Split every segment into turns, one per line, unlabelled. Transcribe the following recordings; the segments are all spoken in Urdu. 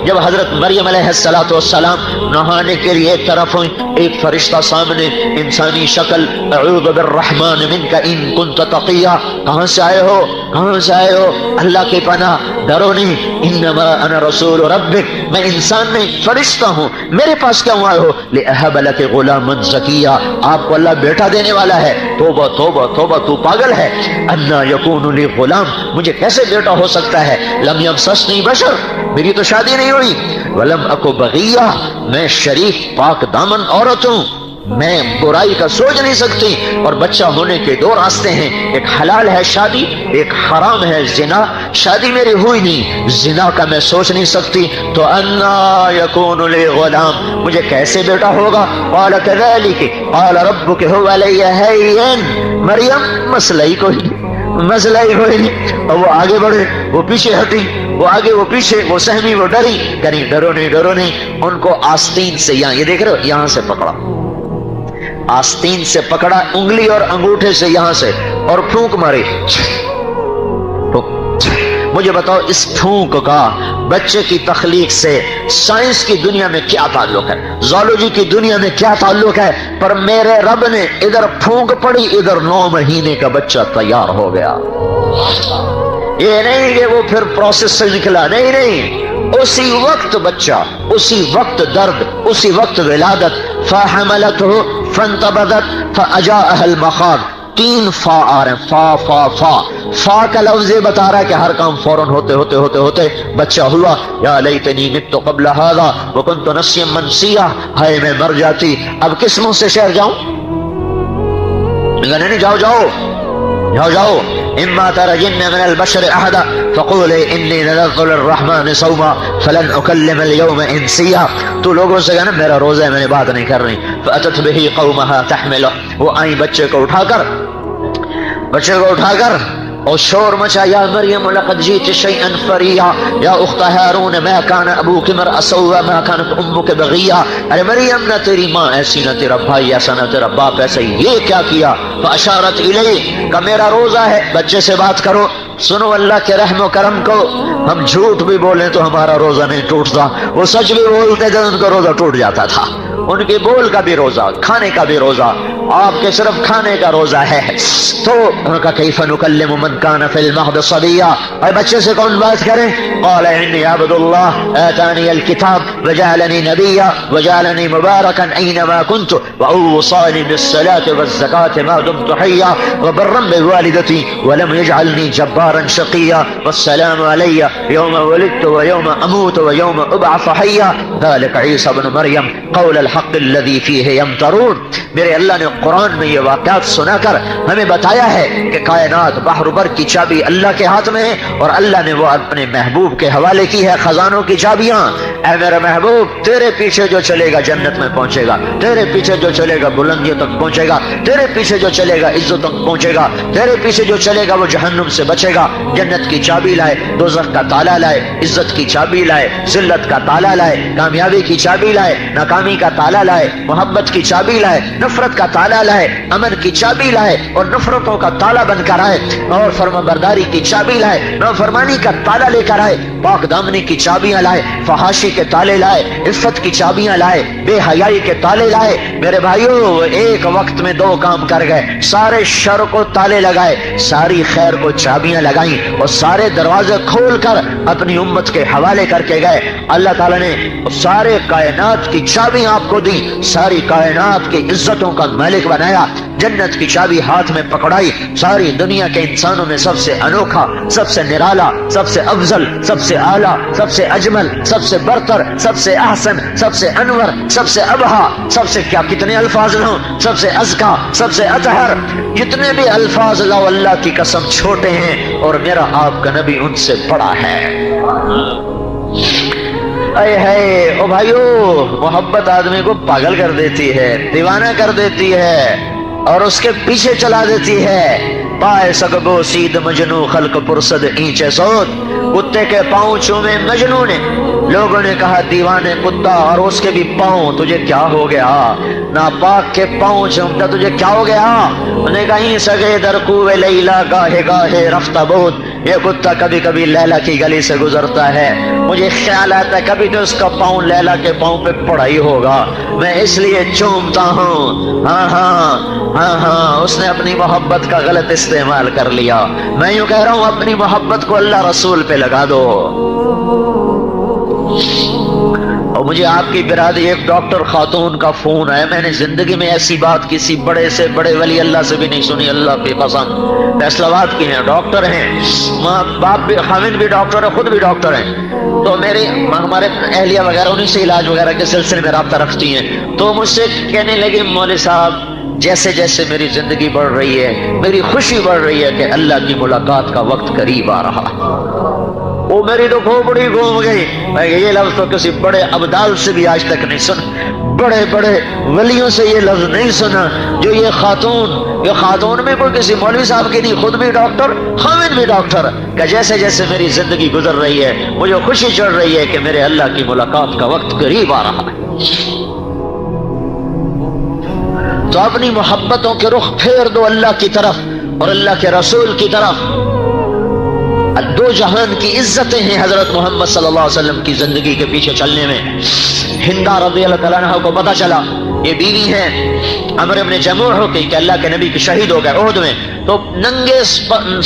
جب حضرت مریم علیہ السلام نہانے کے لیے ایک طرف ہوئی، ایک فرشتہ سامنے انسانی شکل، اعوذ بالرحمن منک ان کنت تقیا، کہاں سے آئے ہو، کہاں سے آئے ہو، اللہ کی پناہ، ڈرو نہیں، انما انا رسول ربک، میں انسان نہیں فرشتہ ہوں، میرے پاس کیوں آئے ہو، لأہب لک غلاما زکیا، آپ کو اللہ بیٹا دینے والا ہے، توبہ توبہ توبہ، تو پاگل ہے، انا یکون لی غلام، مجھے کیسے بیٹا ہو سکتا ہے، لم یمسسنی بشر، میری تو شادی نہیں ہوئی، ولم اکو بغیہ، میں شریف پاک دامن عورت ہوں، میں برائی کا سوچ نہیں سکتی، اور بچہ ہونے کے دو راستے ہیں، ایک حلال ہے شادی، ایک حرام ہے زنا، شادی میری ہوئی نہیں، زنا کا میں سوچ نہیں سکتی، تو انا یکون لی غلام، مجھے کیسے بیٹا ہوگا، قال کذالک قال ربک هو علی هین، مریم مسئلہ ہی کوئی نہیں، مسئلہ ہی کوئی نہیں، اور وہ آگے بڑھے، وہ پیچھے ہٹی، وہ آگے وہ پیچھے، وہ سہمی وہ ڈری، کہیں ڈرو نہیں ڈرو نہیں، ان کو آستین سے یہاں، یہ دیکھ رہے ہو، یہاں سے پکڑا، آستین سے پکڑا، انگلی اور انگوٹھے سے یہاں سے، اور پھونک ماری، مجھے بتاؤ اس پھونک کا بچے کی تخلیق سے سائنس کی دنیا میں کیا تعلق ہے، زولوجی کی دنیا میں کیا تعلق ہے، پر میرے رب نے ادھر پھونک پڑی، ادھر 9 مہینے کا بچہ تیار ہو گیا، یہ نہیں کہ وہ پھر پروسیس سے نکلا، نہیں نہیں، اسی وقت بچہ، اسی وقت درد، اسی وقت ولادت، فحملته فانتبذت فاجاءها المخاض، 3 فا آ رہے ہیں، فا فا فا، فا کا لفظ یہ بتا رہا ہے کہ ہر کام فوراً ہوتے ہوتے ہوتے ہوتے بچہ ہوا، یا لیتنی مت قبل هذا وکنت نسیا منسیا، ہائے میں مر جاتی، اب کس منہ سے شہر جاؤں، نہیں جاؤ جاؤ جاؤ جاؤ، اما ترجن من البشر احدا فقولي انی نذرت للرحمن صوما فلن اکلم اليوم انسیا، تو لوگوں سے کہنا میرا روزہ ہے، میں نے بات نہیں کر رہی، فاتت به قومها تحمله، وہ آئی بچے کو اٹھا کر اور شور مچا، یا مریم لقد جئت شيئا فریا، یا اخت ہارون ما كان ابوك امرأ سوء ما كانت امك بغیا، ارے مریم نہ تیری ماں ایسی نہ تیرا بھائی ایسا نہ تیرا باپ ایسا، یہ کیا کیا، فاشارت الیہ، کہ میرا روزہ ہے، بچے سے بات کرو، سنو اللہ کے رحم و کرم کو، ہم جھوٹ بھی بولیں تو ہمارا روزہ نہیں ٹوٹتا، وہ سچ بھی بولتے تھے ان کا روزہ ٹوٹ جاتا تھا، ان کے بول کا بھی روزہ، کھانے کا بھی روزہ، آپ کے صرف کھانے کا روزہ ہے، تو ان کا کیف نکلم من کان فی المہد صبیا، اور بچے سے کون بات کریں، قال انی عبد اللہ آتانی الکتاب وجعلنی نبیا وجعلنی مبارکا اینما کنت واوصانی بالصلاة والزکاة ما دمت حیا وبرا بوالدتی ولم یجعلنی جبارا شقیا والسلام علی یوم ولدت ویوم اموت ویوم ابعث حیا ذلك عیسی بن مریم قول الحق الذی فیہ یمترون، میرے اللہ نے قرآن میں یہ واقعات سنا کر ہمیں بتایا ہے کہ کائنات بحر بر کی چابی اللہ کے ہاتھ میں ہے، اور اللہ نے وہ اپنے محبوب کے حوالے کی ہے خزانوں کی چابیاں، اے میرے محبوب تیرے پیچھے جو چلے گا جنت میں پہنچے گا، تیرے پیچھے جو چلے گا بلندیوں تک پہنچے گا، تیرے پیچھے جو چلے گا عزت تک پہنچے گا، تیرے پیچھے جو چلے گا وہ جہنم سے بچے گا، جنت کی چابی لائے، دوزخ کا تالا لائے، عزت کی چابی لائے، ذلت کا تالا لائے، کامیابی کی چابی لائے، ناکامی کا تالا لائے، محبت کی چابی لائے، نفرت کا تالا لائے، امن کی چابی لائے اور نفرتوں کا تالا بن کر آئے، اور فرما برداری کی چابی لائے، نافرمانی کا تالا لے کر آئے، پاک دامنی کی چابیاں لائے، فحاشی کے تالے لائے، عفت کی چابیاں لائے، بے حیائی کے تالے لائے، میرے بھائیو ایک وقت میں 2 کام کر گئے، سارے شر کو تالے لگائے، ساری خیر کو چابیاں لگائیں، اور سارے دروازے کھول کر اپنی امت کے حوالے کر کے گئے، اللہ تعالیٰ نے سارے کائنات کی چابی آپ کو دی، ساری کائنات کی عزتوں کا مالک بنایا، جنت کی چابی ہاتھ میں پکڑائی، ساری دنیا کے انسانوں میں سب سے انوکھا، سب سے نرالا، سب سے افضل، سب سے اعلیٰ، سب سے اجمل، سب سے برتر، سب سے احسن، سب سے انور، سب سے ابہا، سب سے کیا کتنے الفاظ ہوں، سب سے ازکا، سب سے اطہر، جتنے بھی الفاظ لا اللہ کی قسم چھوٹے ہیں، اور میرا آپ کا نبی ان سے بڑا ہے۔ اے ہے او بھائیو، محبت آدمی کو پاگل کر دیتی ہے، دیوانہ کر دیتی ہے، اور اس کے پیچھے چلا دیتی ہے، پائے سگبو سید مجنو خلق پرسد اینچے سود، کتے کے پاؤں چومے مجنو نے، لوگوں نے کہا دیوانے کتا، اور اس کے بھی پاؤں، تجھے کیا ہو گیا، ناپاک کے پاؤں چومتا تجھے کیا ہو گیا، انہیں کہیں سگے در کوے لیلا گاہے گاہے رفتہ بود، یہ کتا کبھی کبھی لیلا کی گلی سے گزرتا ہے، مجھے خیال آتا ہے کبھی تو اس کا پاؤں لیلا کے پاؤں پہ پڑا ہی ہوگا، میں اس لیے چومتا ہوں۔ ہاں ہاں ہاں ہاں، اس نے اپنی محبت کا غلط استعمال کر لیا۔ میں یوں کہہ رہا ہوں اپنی محبت کو اللہ رسول پہ لگا دو۔ اور مجھے آپ کی برادری ایک ڈاکٹر خاتون کا فون ہے، میں نے زندگی میں ایسی بات کسی بڑے سے بڑے ولی اللہ سے بھی نہیں سنی، اللہ کی قسم۔ فیصلہ آباد کی ہیں، ڈاکٹر ہیں، ماں باپ بھی، خاوند بھی ڈاکٹر ہے، خود بھی ڈاکٹر ہیں۔ تو ہمارے اہلیہ وغیرہ انہیں سے علاج وغیرہ کے سلسلے میں رابطہ رکھتی ہیں، تو مجھ سے کہنے لگی مولوی صاحب جیسے جیسے میری زندگی بڑھ رہی ہے میری خوشی بڑھ رہی ہے کہ اللہ کی ملاقات کا وقت قریب آ رہا۔ وہ میری تو کھوپڑی گھوم گئی، میں یہ لفظ تو کسی بڑے ابدال سے بھی آج تک نہیں سنا، بڑے بڑے ولیوں سے یہ لفظ نہیں سنا جو یہ خاتون میں کوئی کسی مولوی صاحب کی نہیں، خود بھی ڈاکٹر، خاوند بھی ڈاکٹر، کہ جیسے جیسے میری زندگی گزر رہی ہے مجھے خوشی چڑھ رہی ہے کہ میرے اللہ کی ملاقات کا وقت قریب آ رہا ہے۔ تو اپنی محبتوں کے رخ پھیر دو اللہ کی طرف اور اللہ کے رسول کی طرف۔ دو جہان کی عزتیں ہیں حضرت محمد صلی اللہ علیہ وسلم کی زندگی کے پیچھے چلنے میں۔ ہندا رضی اللہ تعالیٰ عنہ کو پتا چلا یہ بیوی ہے عمرو بن جموح کی کہ اللہ کے نبی کے شہید ہو گئے احد میں، تو ننگے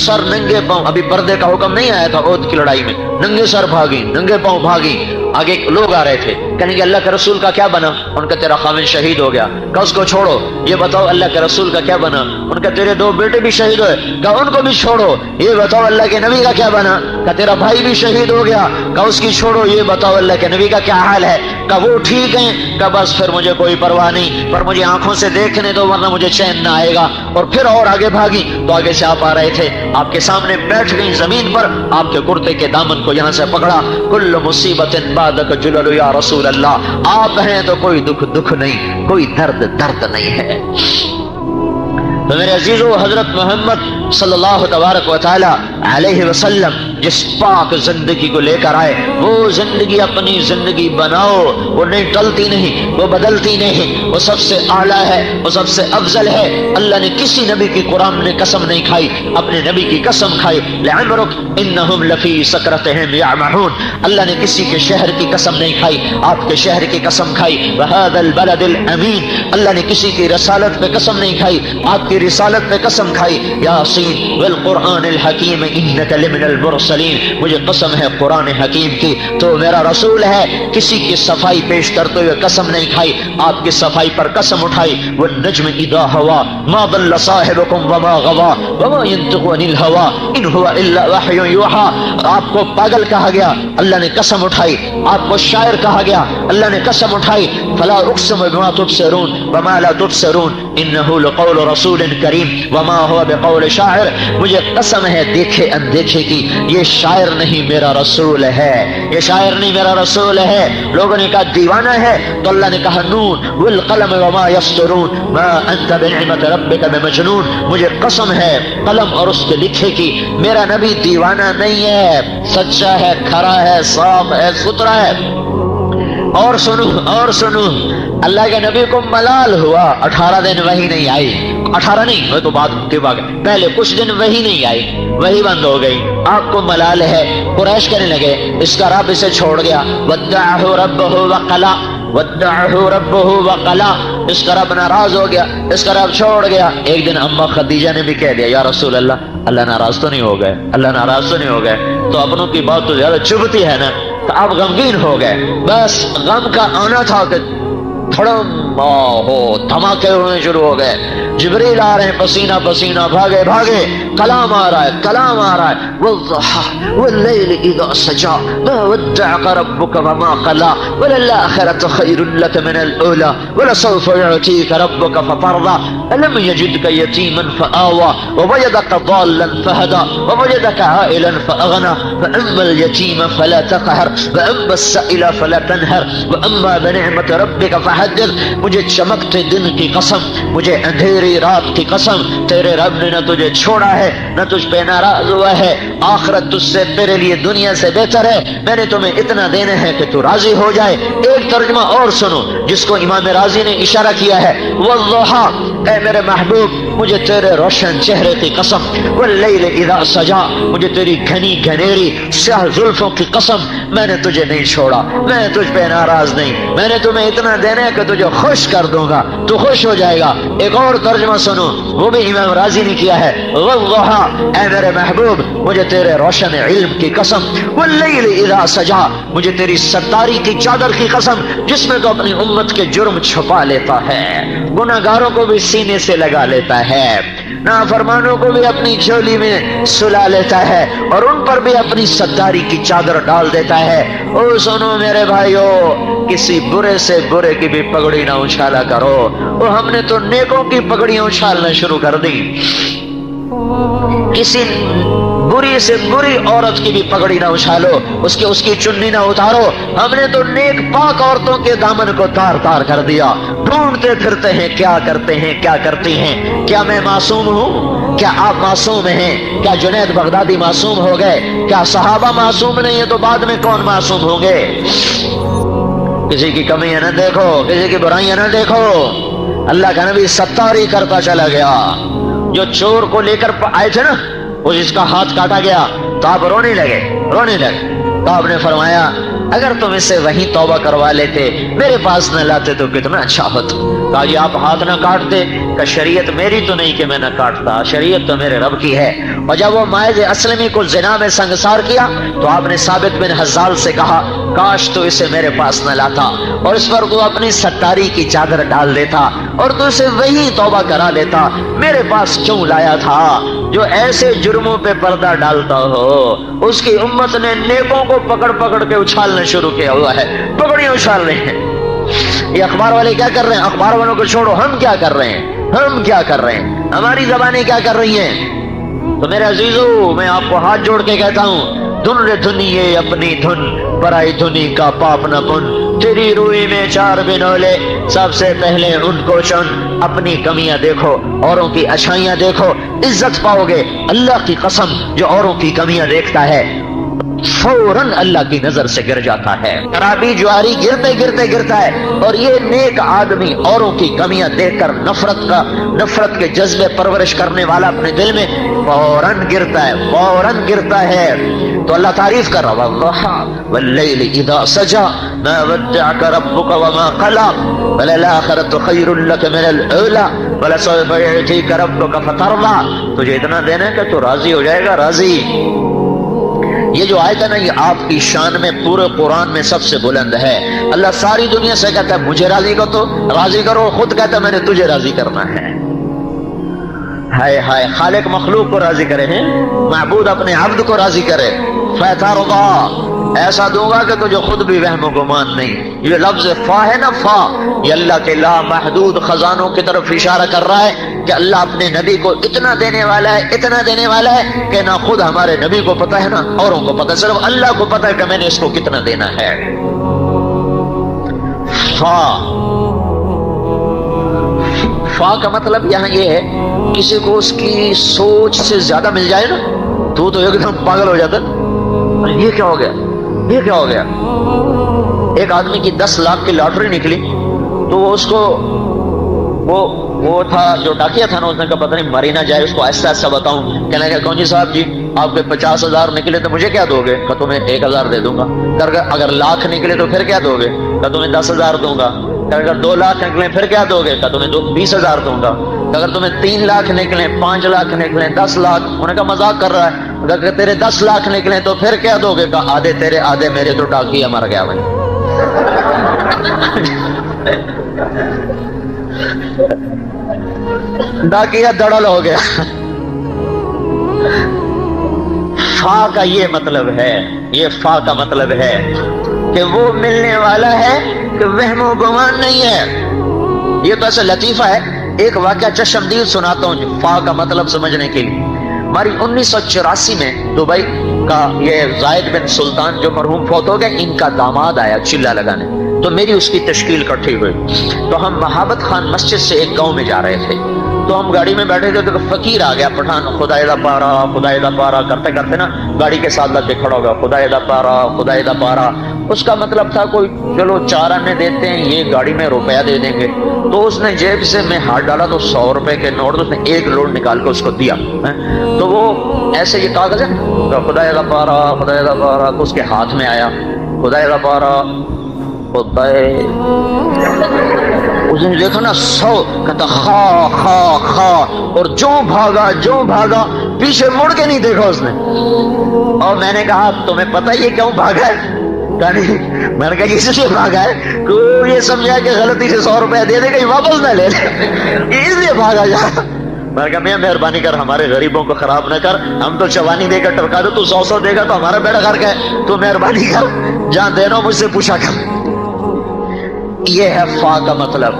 سر ننگے پاؤں، ابھی پردے کا حکم نہیں آیا تھا احد کی لڑائی میں، ننگے سر بھاگی، ننگے پاؤں بھاگی۔ آگے لوگ آ رہے تھے، کہنے کہ اللہ کے رسول کا کیا بنا؟ ان کا تیرا خاوند شہید ہو گیا۔ کہا اس کو چھوڑو، یہ بتاؤ اللہ کے رسول کا کیا بنا؟ ان کا تیرے دو بیٹے بھی شہید ہوئے۔ کہا ان کو بھی چھوڑو، یہ بتاؤ اللہ کے نبی کا کیا بنا؟ کہا تیرا بھائی بھی شہید ہو گیا۔ کہا اس کی چھوڑو، یہ بتاؤ اللہ کے نبی کا کیا حال ہے؟ کہا وہ ٹھیک ہیں۔ کہا بس پھر مجھے کوئی پرواہ نہیں، پر مجھے آنکھوں سے دیکھنے دو ورنہ مجھے چین نہ آئے گا۔ اور پھر اور آگے بھاگی تو آگے سے آپ آ رہے تھے، آپ کے سامنے بیٹھ گئی زمین پر، آپ کے کرتے کے دامن کو یہاں سے پکڑا۔ کل مصیبت بعدک جلل یا رسول اللہ، آپ ہیں تو کوئی دکھ نہیں، کوئی درد نہیں ہے۔ تو میرے عزیزو، حضرت محمد صلی اللہ تبارک و تعالی علیہ وسلم جس پاک زندگی کو لے کر آئے، وہ زندگی اپنی زندگی بناؤ، وہ نہیں ٹلتی نہیں، وہ بدلتی نہیں، وہ سب سے اعلیٰ ہے، وہ سب سے افضل ہے۔ اللہ نے کسی نبی کی قرآن نے قسم نہیں کھائی، اپنے نبی کی قسم کھائی، لعمرک انہم لفی سکرتہم یعمہون۔ اللہ نے کسی کے شہر کی قسم نہیں کھائی، آپ کے شہر کی قسم کھائی، وہذا البلد الامین۔ اللہ نے کسی کی رسالت پہ قسم نہیں کھائی، آپ کی رسالت پہ قسم کھائی، یاسین والقرآن الحکیم انک لمن المرسلین۔ مجھے قسم ہے قرآن حکیم کی، تو میرا رسول ہے۔ کسی کی صفائی پیش کرتے ہوئے قسم نہیں کھائی، آپ کی صفائی پر قسم اٹھائی، والنجم اذا ہوا ما ضل صاحبکم وما غوا وما ينطق عن الہوا ان هو الا وحی یوحی۔ آپ کو پاگل کہا گیا، اللہ نے قسم اٹھائی۔ آپ کو شاعر کہا گیا، اللہ نے قسم اٹھائی، فلا اقسم بما تبصرون وما لا تبصرون انه لقول رسول کریم وما هو بقول شاعر۔ مجھے قسم ہے دیکھے اندیکھے کی، یہ شاعر نہیں میرا رسول ہے، یہ شاعر نہیں میرا رسول ہے۔ لوگوں نے کہا دیوانہ ہے، تو اللہ نے کہا نون والقلم وما یسطرون ما انت بنعمت ربک بمجنون۔ مجھے قسم ہے قلم اور اس کے لکھے کی، میرا نبی دیوانہ نہیں ہے، سچا ہے، کھرا ہے، صاف ہے، ستھرا ہے۔ اور سنو اللہ کے نبی کو ملال ہوا، 18 دن وحی نہیں آئی، 18 نہیں، وہ تو بعد کے بعد پہلے کچھ دن وحی نہیں آئی، وحی بند ہو گئی، آپ کو ملال ہے۔ قریش کہنے لگے اس کا رب اسے چھوڑ گیا، ودعہ ربہ وقلا، ودعہ ربہ وقلا، اس کا رب ناراض ہو گیا، اس کا رب چھوڑ گیا۔ ایک دن اما خدیجہ نے بھی کہہ دیا یا رسول اللہ ناراض تو نہیں ہو گئے، اللہ ناراض تو نہیں ہو گئے؟ تو اپنوں کی بات تو زیادہ چبھتی ہے نا، تو آپ غمگین ہو گئے۔ بس غم کا آنا تھا کہ تھوڑا دھماکے ہونے شروع ہو گئے، جبریل آ رہے ہیں پسینہ پسینہ، بھاگے کلام آ رہا ہے، والضحى والليل اذا سجى ما ودعك ربك وما قلى وللآخرة خير لك من الأولى ولسوف يعطيك ربك فترضى ألم يجدك يتيما فآوى ووجدك ضالا فهدى ووجدك عائلا فأغنى فأما اليتيم فلا تقهر وأما السائل فلا تنهر وأما بنعمة ربك فحدث۔ مجھے چمکتے دن کی قسم، مجھے اندھیری رات کی قسم، تیرے رب نے نہ تجھے چھوڑا ہے نہ تجھ پہ ناراض ہوا ہے، آخرت تجھ سے تیرے لیے دنیا سے بہتر ہے، میں نے تمہیں اتنا دینا ہے کہ تو راضی ہو جائے۔ ایک ترجمہ اور سنو جس کو امام راضی نے اشارہ کیا ہے، والضحى اے میرے محبوب مجھے تیرے روشن چہرے کی قسم، واللیل اذا سجا مجھے تیری گھنی گھنیری سیاہ زلفوں کی قسم، میں نے تجھے نہیں چھوڑا، میں تجھ پہ ناراض نہیں، میں نے تمہیں اتنا دینا ہے کہ تجھے خوش کر دوں گا، تو خوش ہو جائے گا۔ ایک اور ترجمہ سنو، وہ بھی امام رازی نے کیا ہے، والضحا اے میرے محبوب مجھے تیرے روشن علم کی قسم، واللیل اذا سجا مجھے تیری ستاری کی چادر کی قسم جس میں تو اپنی امت کے جرم چھپا لیتا ہے، گناہگاروں کو بھی سینے سے لگا لیتا ہے، نافرمانوں کو بھی اپنی جھولی میں سلا لیتا ہے، اور ان پر بھی اپنی ستاری کی چادر ڈال دیتا ہے۔ او سنو میرے بھائیو، کسی برے سے برے کی بھی پگڑی نہ اچھالا کرو، وہ ہم نے تو نیکوں کی پگڑیاں اچھالنا شروع کر دی۔ کسی بری سے بری عورت کی بھی پگڑی نہ اچھالو، اس کی چننی نہ اتارو، ہم نے تو نیک پاک عورتوں کے دامن کو تار تار کر دیا، ڈھونڈتے پھرتے ہیں کیا کرتے ہیں کیا کرتی ہیں۔ کیا میں معصوم ہوں؟ کیا آپ معصوم ہیں؟ کیا جنید بغدادی معصوم ہو گئے؟ کیا صحابہ معصوم نہیں ہے تو بعد میں کون معصوم ہوں گے؟ کسی کی کمیاں نہ دیکھو، کسی کی برائیاں نہ دیکھو۔ اللہ کا نبی ستاری کرتا چلا گیا۔ جو چور کو لے کر آئے تھے نا، وہ جس کا ہاتھ کاٹا گیا تو آپ رونے لگے۔ تو آپ نے فرمایا اگر تم اس سے وہیں توبہ کروا لیتے، میرے پاس نہ لاتے تو کتنا اچھا ہوتا۔ کہا جی آپ ہاتھ نہ کاٹتے، کہ شریعت میری تو نہیں کہ میں نہ کاٹتا، شریعت تو میرے رب کی ہے۔ اور جب وہ ماعز اسلمی کو زنا میں سنگسار کیا تو آپ نے ثابت بن حزال سے کہا کاش تو اسے میرے پاس نہ لاتا اور اس پر تو اپنی ستاری کی چادر ڈال دیتا اور تو اسے وہی توبہ کرا لیتا، میرے پاس کیوں لایا تھا؟ جو ایسے جرموں پہ پردہ ڈالتا ہو اس کی امت نے نیکوں کو پکڑ پکڑ کے اچھالنا شروع کیا ہوا ہے، پگڑیاں اچھال رہے ہیں۔ یہ اخبار والے کیا کر رہے ہیں؟ اخبار والوں کو چھوڑو، ہم کیا کر رہے ہیں؟ ہم کیا کر رہے ہیں؟ ہماری زبانیں کیا کر رہی ہیں؟ تو میرے عزیزو میں آپ کو ہاتھ جوڑ کے کہتا ہوں، دھن رے دھنیے اپنی دھن، پرائی دھنی کا پاپ نہ پن، تیری روئی میں چار بنولے، سب سے پہلے ان کو چن، اپنی کمیاں دیکھو، اوروں کی اچھائیاں دیکھو، عزت پاؤ گے۔ اللہ کی قسم جو اوروں کی کمیاں دیکھتا ہے فوراً اللہ کی نظر سے گر جاتا ہے۔ شرابی جواری گرتا ہے، اور یہ نیک آدمی اوروں کی کمیاں دیکھ کر نفرت کے جذبے پرورش کرنے والا اپنے دل میں فوراً گرتا ہے۔ تو اللہ تعریف کر رہا ہے، واللیل اذا سجا ما ودعك ربك وما قلى وللآخرة خير لك من الأولى ولسوف يعطيك ربك فترضى۔ تجھے اتنا دینا ہے کہ تو راضی ہو جائے گا، راضی۔ یہ جو آیت ہے نا، یہ آپ کی شان میں پورے قرآن میں سب سے بلند ہے۔ اللہ ساری دنیا سے کہتا ہے مجھے راضی کرو، خود کہتا ہے میں نے تجھے راضی کرنا ہے۔ ہائے ہائے، خالق مخلوق کو راضی کرے ہیں، معبود اپنے عبد کو راضی کرے۔ فَتَرْضَى، ایسا دوں گا کہ تجھے خود بھی وہم و گمان نہیں۔ یہ لفظ فا ہے نا، فا، یہ اللہ کے لا محدود خزانوں کی طرف اشارہ کر رہا ہے کہ اللہ اپنے نبی کو اتنا دینے والا ہے کہ نہ خود ہمارے نبی کو پتا ہے نہ اوروں کو پتا ہے، صرف اللہ کو پتا ہے کہ میں نے اس کو کتنا دینا ہے۔ فا کا مطلب یہاں یہ ہے کسی کو اس کی سوچ سے زیادہ مل جائے نا تو ایک دم پاگل ہو جاتا، یہ کیا ہو گیا۔ ایک آدمی کی 10 لاکھ کی لاٹری نکلی تو وہ اس کو وہ تھا جو ڈاکیا تھا نا، اس نے کہا پتہ نہیں مری نہ جائے، اس کو ایسا بتاؤں۔ کہنے لگا کون جی صاحب جی آپ کے 50,000 نکلے تو مجھے کیا دو گے؟ کہ تمہیں 1,000 دے دوں گا۔ اگر لاکھ نکلے تو پھر کیا دو گے؟ کہ تمہیں 10,000 دوں گا۔ اگر 2 لاکھ نکلے پھر کیا دو گے؟ کہ تمہیں 20,000 دوں گا۔ اگر تمہیں 3 لاکھ نکلے، 5 لاکھ نکلے، 10 لاکھ، انہوں نے کہا مذاق کر رہا ہے۔ اگر تیرے 10 لاکھ نکلے تو پھر کیا دو گے؟ کہ آدھے تیرے آدھے میرے، تو ڈاکیا مر گیا بھائی۔ ڈاکیا دڑل ہو گیا۔ فا کا یہ مطلب ہے، یہ فا کا مطلب ہے کہ وہ ملنے والا ہے کہ وہم و گمان نہیں ہے۔ یہ تو ایسا لطیفہ ہے، ایک واقعہ چشمدید سناتا ہوں فا کا مطلب سمجھنے کے لیے۔ ہماری 1984 میں دبئی کا یہ زائد بن سلطان جو مرحوم فوت ہو گئے، ان کا داماد آیا چلہ لگانے، تو میری اس کی تشکیل کٹھی ہوئی۔ تو ہم محابت خان مسجد سے ایک گاؤں میں جا رہے تھے، تو ہم گاڑی میں بیٹھے تھے تو فقیر آ گیا پٹھان، خدا دا پارا کرتے کرتے نا گاڑی کے ساتھ لگ کے کھڑا ہو گیا، خدا دا پارا۔ اس کا مطلب تھا کوئی چلو 4 آنے دیتے ہیں، یہ گاڑی میں روپیہ دے دیں گے۔ تو اس نے جیب سے میں ہاتھ ڈالا تو 100 روپے کے نوٹ، اس نے ایک نوٹ نکال کے اس کو دیا۔ تو وہ ایسے یہ کاغذ ہے خدا دا پارا، تو اس کے ہاتھ میں آیا خدا دا پارا، اس نے دیکھا نا 100، کہتا خا، اور جو بھاگا پیچھے مڑ کے نہیں دیکھا اس نے۔ اور میں نے کہا تمہیں پتہ یہ کیوں بھاگا ہے؟ میں نے کہا اس لیے بھاگا ہے کہ وہ یہ سمجھا کہ غلطی سے 100 روپے دے دے کہیں واپس نہ لے لے، اس لیے بھاگا جا۔ میں نے کہا میں مہربانی کر ہمارے غریبوں کو خراب نہ کر، ہم تو چوانی دے کر ٹرکا دو، تو 100 دے گا تو ہمارا بیڑا غرق ہے، تو مہربانی کر جہاں دینا مجھ سے پوچھا کر۔ یہ ہے فا کا مطلب۔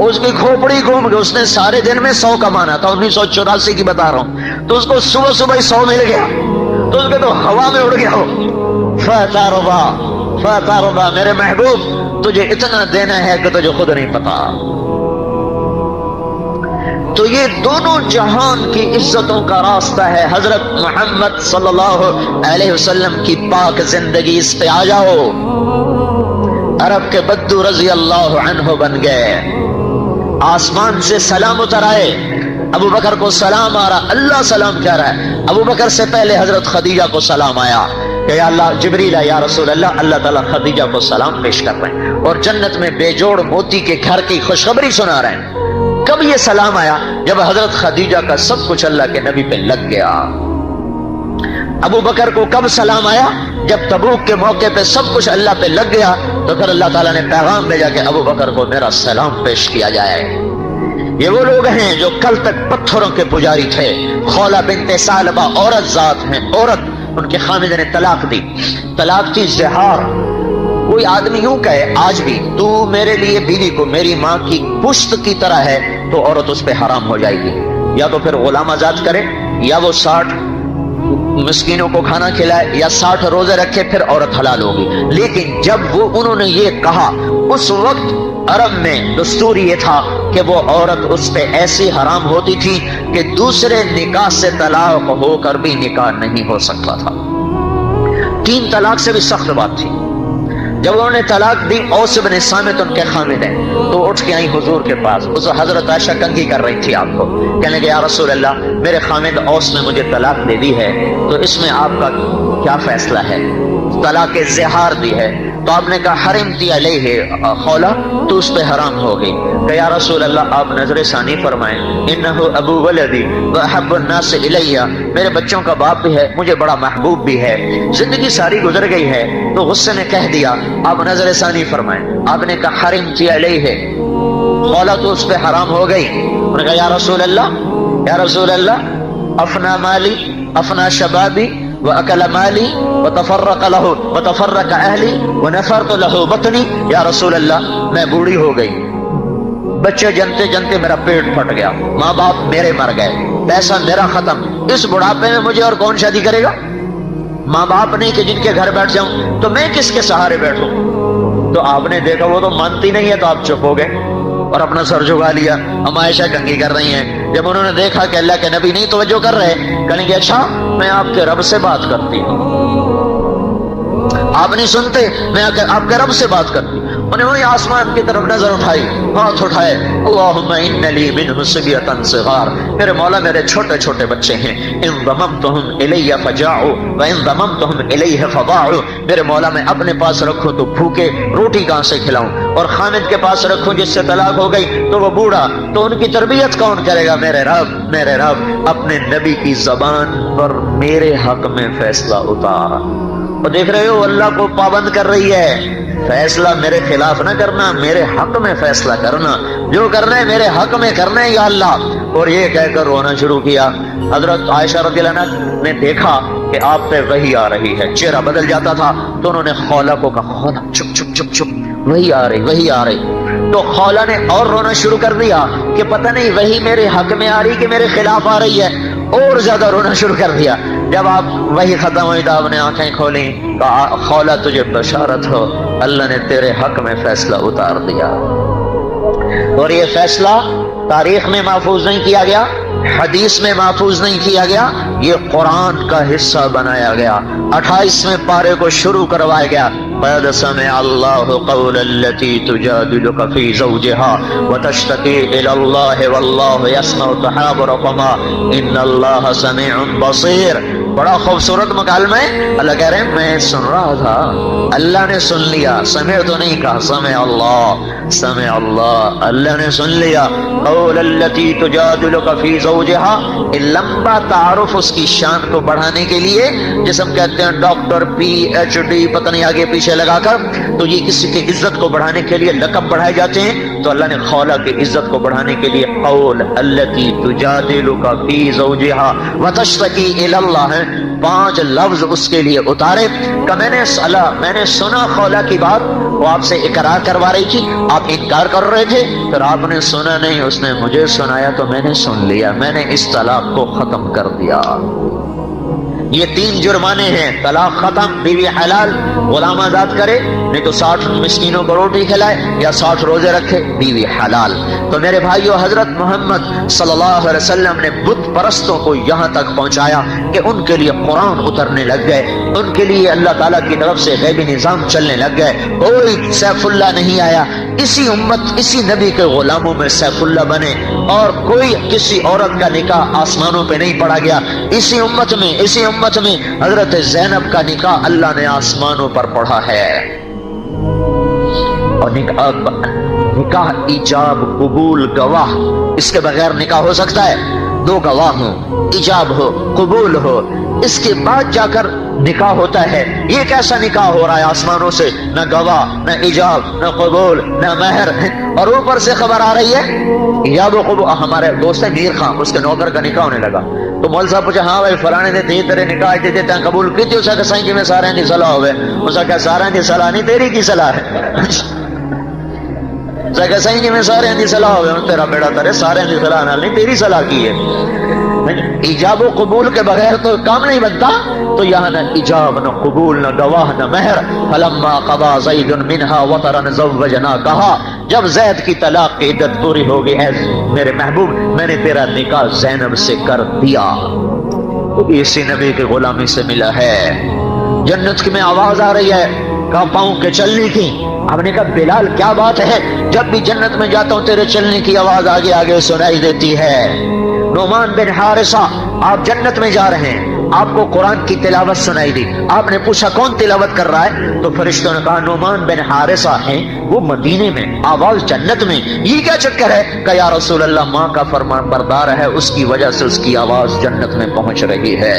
اس کی کھوپڑی گھوم گئی، اس نے سارے دن میں 100 کمانا تھا، 1984 کی بتا رہا ہوں، تو اس کو صبح صبح 100 مل گیا، تو اس کے تو ہوا میں اڑ گیا ہو۔ فتاربا، میرے محبوب تجھے اتنا دینا ہے کہ تجھے خود نہیں پتا۔ تو یہ دونوں جہان کی عزتوں کا راستہ ہے۔ حضرت محمد صلی اللہ علیہ وسلم کی پاک زندگی، اس پہ آ جاؤ۔ عرب کے بدو رضی اللہ عنہ بن گئے، آسمان سے سلام اتر آئے، ابو بکر کو سلام آ رہا، اللہ سلام کہہ رہا ہے، ابو بکر سے پہلے حضرت خدیجہ کو سلام آیا کہ یا اللہ جبریل یا رسول اللہ، اللہ تعالیٰ خدیجہ کو سلام پیش کر رہے ہیں اور جنت میں بے جوڑ موتی کے گھر کی خوشخبری سنا رہے ہیں۔ کب یہ سلام آیا؟ جب حضرت خدیجہ کا سب کچھ اللہ کے نبی پہ لگ گیا۔ ابو بکر کو کب سلام آیا؟ جب تبوک کے موقع پہ سب کچھ اللہ پہ لگ گیا، تو پھر اللہ تعالیٰ نے پیغام بھیجا کہ ابو بکر کو میرا سلام پیش کیا جائے۔ یہ وہ لوگ ہیں جو کل تک پتھروں کے پجاری تھے۔ خولہ بنت ثعلبہ عورت ذات ہیں، عورت، ان کے خامد نے طلاق دی، طلاق تھی زہار۔ کوئی آدمی یوں کہے آج بھی تو میرے لیے بیوی کو میری ماں کی پشت کی طرح ہے، تو عورت اس پہ حرام ہو جائے گی، یا تو پھر غلام آزاد کرے، یا وہ 60 مسکینوں کو کھانا کھلائے، یا 60 روزے رکھے، پھر عورت حلال ہوگی۔ لیکن جب انہوں نے یہ کہا، اس وقت عرب میں دستور یہ تھا کہ وہ عورت اس پہ ایسی حرام ہوتی تھی کہ دوسرے نکاح سے طلاق ہو کر بھی نکاح نہیں ہو سکتا تھا۔ 3 طلاق سے بھی سخت بات تھی۔ جب انہوں نے طلاق دی، اوس بن صامت ان کے خامد ہیں، تو اٹھ کے آئی حضور کے پاس۔ اس حضرت عائشہ کنگھی کر رہی تھی آپ کو، کہنے لگے یا رسول اللہ میرے خامد اوس نے مجھے طلاق دے دی ہے، تو اس میں آپ کا کیا فیصلہ ہے؟ طلاق زہار دی ہے۔ تو آپ نے کہا حرمتی علیہ خولہ، تو اس پہ حرام ہو گئی۔ کہ یا رسول اللہ آپ نظر ثانی فرمائیں، انہو ابو ولدی واحب الناس الیہ، میرے بچوں کا باپ بھی ہے، مجھے بڑا محبوب بھی ہے۔ زندگی ساری گزر گئی ہے تو غصے میں کہہ دیا، آپ نظر ثانی فرمائیں۔ آپ نے کہا حرمتی علیہ خولہ، تو اس پہ حرام ہو گئی۔ انہوں نے کہا یا رسول اللہ افنا مالی افنا شبابی وَأَكَلَ مَالِي وَتَفَرَّقَ أَهْلِي وَنَفَرْتُ لَهُ بَطْنِي، یا رسول اللہ میں بوڑھی ہو گئی، بچے جنتے جنتے میرا پیٹ پھٹ گیا، ماں باپ میرے مر گئے، پیسہ میرا ختم، اس بڑھاپے میں مجھے اور کون شادی کرے گا؟ ماں باپ نہیں کہ جن کے گھر بیٹھ جاؤں، تو میں کس کے سہارے بیٹھوں؟ تو آپ نے دیکھا وہ تو مانتی نہیں ہے، تو آپ چپ ہو گئے اور اپنا سر جھکا لیا۔ ہم عائشہ کنگھی کر رہی ہیں، جب انہوں نے دیکھا کہ اللہ کے نبی نہیں توجہ کر رہے، کہیں گے اچھا میں آپ کے رب سے بات کرتی ہوں، آپ نہیں سنتے، میں آپ کے رب سے بات کرتی ہوں۔ انہوں نے وہی آسمان کی طرف نظر اٹھائی، ہاتھ اٹھائے، اللہم ان لی منہم صبیۃ صغار، میرے مولا میرے چھوٹے چھوٹے بچے ہیں، ان ضممتہم الی فجاعوا وان ضممتہم الیہ فضاعوا، میرے مولا میں اپنے پاس رکھوں تو بھوکے روٹی کہاں سے کھلاؤں، اور خامد کے پاس رکھوں جس سے طلاق ہو گئی تو وہ بوڑھا، تو ان کی تربیت کون کرے گا؟ میرے رب اپنے نبی کی زبان پر میرے حق میں فیصلہ اتار۔ اور دیکھ رہے ہو اللہ کو پابند کر رہی ہے، فیصلہ میرے خلاف نہ کرنا، میرے حق میں فیصلہ کرنا، جو کرنا ہے میرے حق میں کرنا ہے یا اللہ۔ اور یہ کہہ کر رونا شروع کیا۔ حضرت عائشہ رضی اللہ عنہا نے دیکھا کہ آپ پہ وحی آ رہی ہے، چہرہ بدل جاتا تھا، تو انہوں نے خولہ کو کہا خولہ چپ چپ چپ چپ، وحی آ رہی۔ تو خولہ نے اور رونا شروع کر دیا کہ پتہ نہیں وحی میرے حق میں آ رہی کہ میرے خلاف آ رہی ہے، اور زیادہ رونا شروع کر دیا۔ جب آپ وحی ختم ہوئی تو آپ نے آنکھیں کھولیں، کہا خولہ تجھے بشارت ہو، اللہ نے تیرے حق میں فیصلہ اتار دیا، اور یہ فیصلہ تاریخ میں محفوظ نہیں کیا گیا، حدیث میں محفوظ نہیں کیا گیا، یہ قرآن کا حصہ بنایا گیا۔ 28ویں پارے کو شروع کروایا گیا، قد سمع اللہ قول التي تجادلك في زوجها وتشتكي الى الله والله يسمع تحاوركما ان اللہ سمیع بصیر۔ بڑا خوبصورت مکالمہ ہے۔ اللہ کہہ رہے ہیں میں سن رہا تھا، اللہ نے سن لیا، سمع تو نہیں کہا، سمع اللہ، سمع اللہ، اللہ نے سن لیا۔ قول التي تجادلك في زوجها، یہ لمبا تعارف اس کی شان کو بڑھانے کے لیے، جس ہم کہتے ہیں ڈاکٹر پی ایچ ڈی پتہ نہیں آگے پیچھے لگا کر، تو یہ کسی کی عزت کو بڑھانے کے لیے لقب بڑھائے جاتے ہیں، تو اللہ نے خولہ کی عزت کو بڑھانے کے لیے قول التي تجادلك في زوجها وتشتكي الى اللہ، 5 لفظ اس کے لیے اتارے کہ میں نے سنا خولہ کی بات، وہ آپ سے اقرار کروا رہی تھی، آپ انکار کر رہے تھے، پھر آپ نے سنا نہیں، اس نے مجھے سنایا تو میں نے سن لیا، میں نے اس طلاق کو ختم کر دیا۔ یہ 3 جرمانے ہیں، طلاق ختم، بیوی حلال، غلام آزاد کرے، نہیں تو 60 مسکینوں کو روٹی کھلائے یا 60 روزے رکھے، بیوی حلال۔ تو میرے بھائیو، حضرت محمد صلی اللہ علیہ وسلم نے بت پرستوں کو یہاں تک پہنچایا کہ ان کے لیے قرآن اترنے لگ گئے، ان کے لیے اللہ تعالیٰ کی طرف سے غیبی نظام چلنے لگ گئے، کوئی سیف اللہ نہیں آیا، اسی امت اسی نبی کے غلاموں میں سیف اللہ بنے، اور کوئی کسی عورت کا نکاح آسمانوں پہ نہیں پڑا گیا، اسی امت میں حضرت زینب کا نکاح اللہ نے آسمانوں پر پڑھا ہے۔ اور نکاح ایجاب قبول گواہ، اس کے بغیر نکاح ہو سکتا ہے؟ 2 گواہ ہوں، ایجاب ہو قبول ہو، اس کے بعد جا کر نکاح ہوتا ہے۔ یہ کیسا نکاح ہو رہا ہے آسمانوں سے؟ نہ گواہ، نہ ایجاب، نہ قبول، نہ مہر، اور اوپر سے خبر آ رہی ہے ایجاب و قبول۔ ہمارے دوست ہے میر خان، اس کے نوکر کا نکاح ہونے لگا، تو مول صاحب پوچھا ہاں بھائی فلانے نے تھی تیرے نکاح دیتے تھے قبول کی تھی؟ اسے کہ سائیں جی میں سارے دی صلاح ہوئے، اسے کہ سارے دی صلاح نہیں تیری کی صلاح ہے، اسے کہ سائیں جی میں سارے دی صلاح ہوئے، تیرا بیڑا ترے سارے دی صلاح نال نہیں تیری صلاح کی ہے۔ ایجاب و قبول کے بغیر تو کام نہیں بنتا، تو یہاں نہ ایجاب نہ قبول نہ گواہ نہ مہر۔ فلما قضى زید منها وطرا زوجناکہا، جب زید کی طلاق کی عدت پوری ہو گئی، اے میرے محبوب میں نے تیرا نکاح زینب سے کر دیا۔ اسی نبی کی غلامی سے ملا ہے۔ جنت میں آواز آ رہی ہے کہاں پاؤں کے چلنے کی۔ آپ نے کہا بلال کیا بات ہے، جب بھی جنت میں جاتا ہوں تیرے چلنے کی آواز آگے آگے سنائی دیتی ہے۔ نعمان بن حارثہ، آپ جنت میں جا رہے ہیں، آپ کو قرآن کی تلاوت سنائی دی، آپ نے پوچھا کون تلاوت کر رہا ہے؟ تو فرشتوں نے کہا نعمان بن حارثہ ہیں، وہ مدینے میں، آواز جنت میں، یہ کیا چکر ہے؟ کہ یا رسول اللہ ماں کا فرمان بردار ہے، اس کی وجہ سے اس کی آواز جنت میں پہنچ رہی ہے۔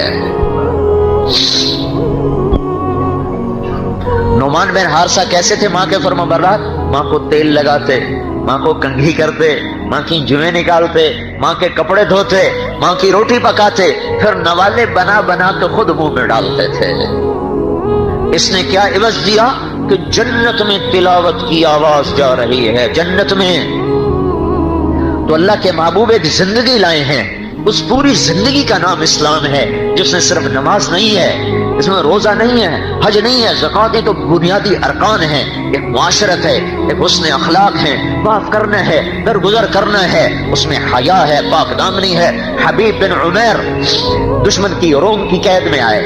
نعمان بن حارثہ کیسے تھے ماں کے فرمان بردار؟ ماں کو تیل لگاتے، ماں کو کنگھی کرتے، ماں کی جویں نکالتے، ماں کے کپڑے دھوتے، ماں کی روٹی پکاتے، پھر نوالے بنا بنا کے خود منہ میں ڈالتے تھے۔ اس نے کیا عوض دیا کہ جنت میں تلاوت کی آواز جا رہی ہے، جنت میں۔ تو اللہ کے محبوب ایک زندگی لائے ہیں، اس پوری زندگی کا نام اسلام ہے، جس میں صرف نماز نہیں ہے، اس میں روزہ نہیں ہے، حج نہیں ہے، زکوٰۃ تو بنیادی ارکان ہیں، ایک معاشرت ہے، ایک حسن اخلاق ہے، معاف کرنا ہے، درگزر کرنا ہے، اس میں حیا ہے، پاک دامنی ہے۔ حبیب بن عمیر دشمن کی روم کی قید میں آئے،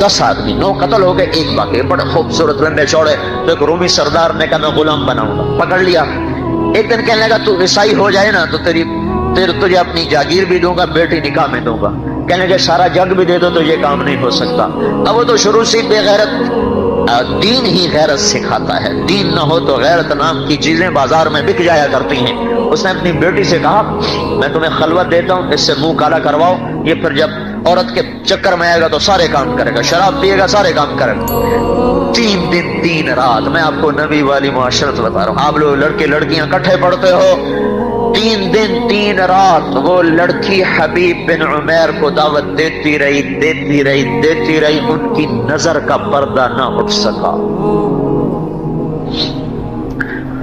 10 آدمی، 9 قتل ہو گئے، 1 باقی، بڑے خوبصورت لمبے چوڑے، تو ایک رومی سردار نے کہا میں غلام بناؤں گا، پکڑ لیا۔ ایک دن کہنے لگا تو عیسائی ہو جائے نا تو تجھے اپنی جاگیر بھی دوں گا، بیٹی نکاح میں دوں گا۔ کہنے کہ سارا جگ بھی دے دو تو یہ کام نہیں ہو سکتا۔ اب وہ تو شروع سے بے غیرت، دین ہی غیرت سکھاتا ہے، دین نہ ہو تو غیرت نام کی چیزیں بازار میں بک جایا کرتی ہیں۔ اس نے اپنی بیٹی سے کہا میں تمہیں خلوت دیتا ہوں، اس سے منہ کالا کرواؤ، یہ پھر جب عورت کے چکر میں آئے گا تو سارے کام کرے گا، شراب پیے گا سارے کام کرے گا۔ 3 دن 3 رات، میں آپ کو نبی والی معاشرت بتا رہا ہوں، آپ لوگ لڑکے لڑکیاں کٹھے پڑھتے ہو، 3 دن 3 رات وہ لڑکی حبیب بن عمیر کو دعوت دیتی رہی، ان کی نظر کا پردہ نہ اٹھ سکا۔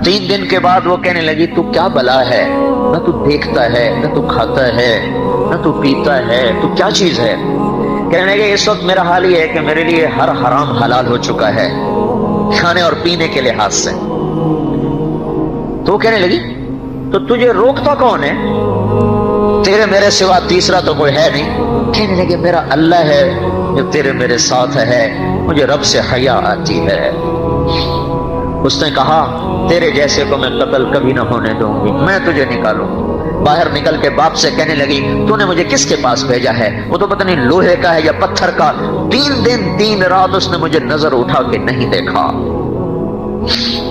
3 دن کے بعد وہ کہنے لگی تو کیا بلا ہے، نہ تو دیکھتا ہے، نہ تو کھاتا ہے، نہ تو پیتا ہے، تو کیا چیز ہے؟ کہنے لگے اس وقت میرا حال یہ ہے کہ میرے لیے ہر حرام حلال ہو چکا ہے کھانے اور پینے کے لحاظ سے۔ تو وہ کہنے لگی تو تجھے روکتا کون ہے؟ تیرے میرے سوا تیسرا تو کوئی ہے نہیں۔ کہنے لگے میرا اللہ ہے جو تیرے میرے ساتھ ہے، مجھے رب سے حیا آتی ہے۔ اس نے کہا تیرے جیسے کو میں قتل کبھی نہ ہونے دوں گی، میں تجھے نکالوں۔ باہر نکل کے باپ سے کہنے لگی تو نے مجھے کس کے پاس بھیجا ہے؟ وہ تو پتہ نہیں لوہے کا ہے یا پتھر کا۔ 3 دن 3 رات اس نے مجھے نظر اٹھا کے نہیں دیکھا،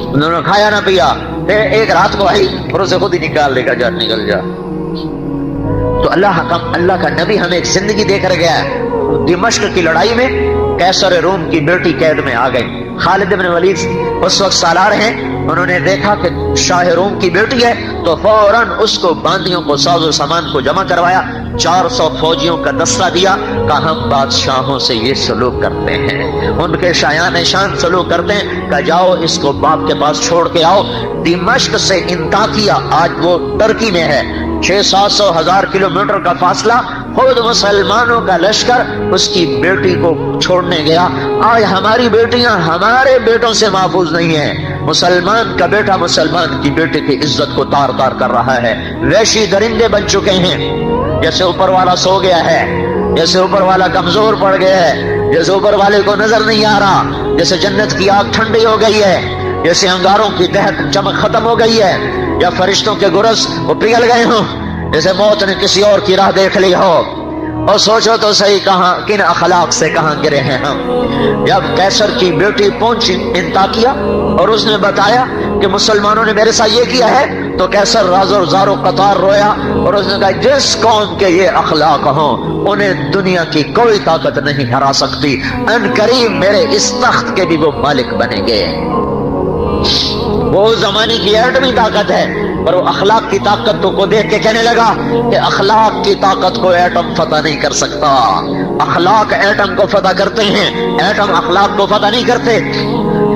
انہوں نے کھایا نہ پیا، پھر ایک رات کو آئی اور اسے خود ہی نکال لے گا، جا نکل جا۔ تو اللہ کا نبی ہمیں ایک زندگی دے کر گیا ہے۔ دمشق کی لڑائی میں قیصر روم کی بیٹی قید میں آ گئی۔ خالد بن ولید اس وقت سالار ہیں، انہوں نے دیکھا کہ شاہ روم کی بیٹی ہے تو فوراً اس کو باندیوں کو ساز و سامان کو جمع کروایا، 400 فوجیوں کا دستہ دیا، کہا ہم بادشاہوں سے یہ سلوک کرتے ہیں، ان کے شایان شان سلوک کرتے ہیں، کہا جاؤ اس کو باپ کے پاس چھوڑ کے آؤ۔ دمشق سے انطاکیہ، آج وہ ترکی میں ہے، 600-700 ہزار کلومیٹر کا فاصلہ، خود مسلمانوں کا لشکر اس کی بیٹی کو چھوڑنے گیا۔ آج ہماری بیٹیاں ہمارے بیٹوں سے محفوظ نہیں ہیں۔ مسلمان کا بیٹا مسلمان کی بیٹی کی عزت کو تار تار کر رہا ہے۔ وحشی درندے بن چکے ہیں، جیسے اوپر والا سو گیا ہے، جیسے اوپر والا کمزور پڑ گیا ہے، جیسے اوپر والے کو نظر نہیں آ رہا، جیسے جنت کی آگ ٹھنڈی ہو گئی ہے، جیسے انگاروں کی دہک چمک ختم ہو گئی ہے، یا فرشتوں کے گرز وہ پگھل گئے ہوں، جیسے موت نے کسی اور کی راہ دیکھ لی ہو۔ اور سوچو تو صحیح کہاں کن اخلاق سے کہاں گرے ہیں ہم۔ جب قیصر کی بیٹی پہنچی انطاکیہ اور اس نے بتایا کہ مسلمانوں نے میرے ساتھ یہ کیا ہے، تو قیصر راز و زار و قطار رویا اور اس نے کہا جس قوم کے یہ اخلاق ہوں انہیں دنیا کی کوئی طاقت نہیں ہرا سکتی، ان قریب میرے اس تخت کے بھی وہ مالک بنیں گے۔ وہ اس زمانے کی ایٹمی طاقت ہے، پر وہ اخلاق کی طاقت کو دیکھ کے کہنے لگا کہ اخلاق کی طاقت کو ایٹم فتح نہیں کر سکتا، اخلاق ایٹم کو فتح کرتے ہیں، ایٹم اخلاق کو فتح نہیں کرتے۔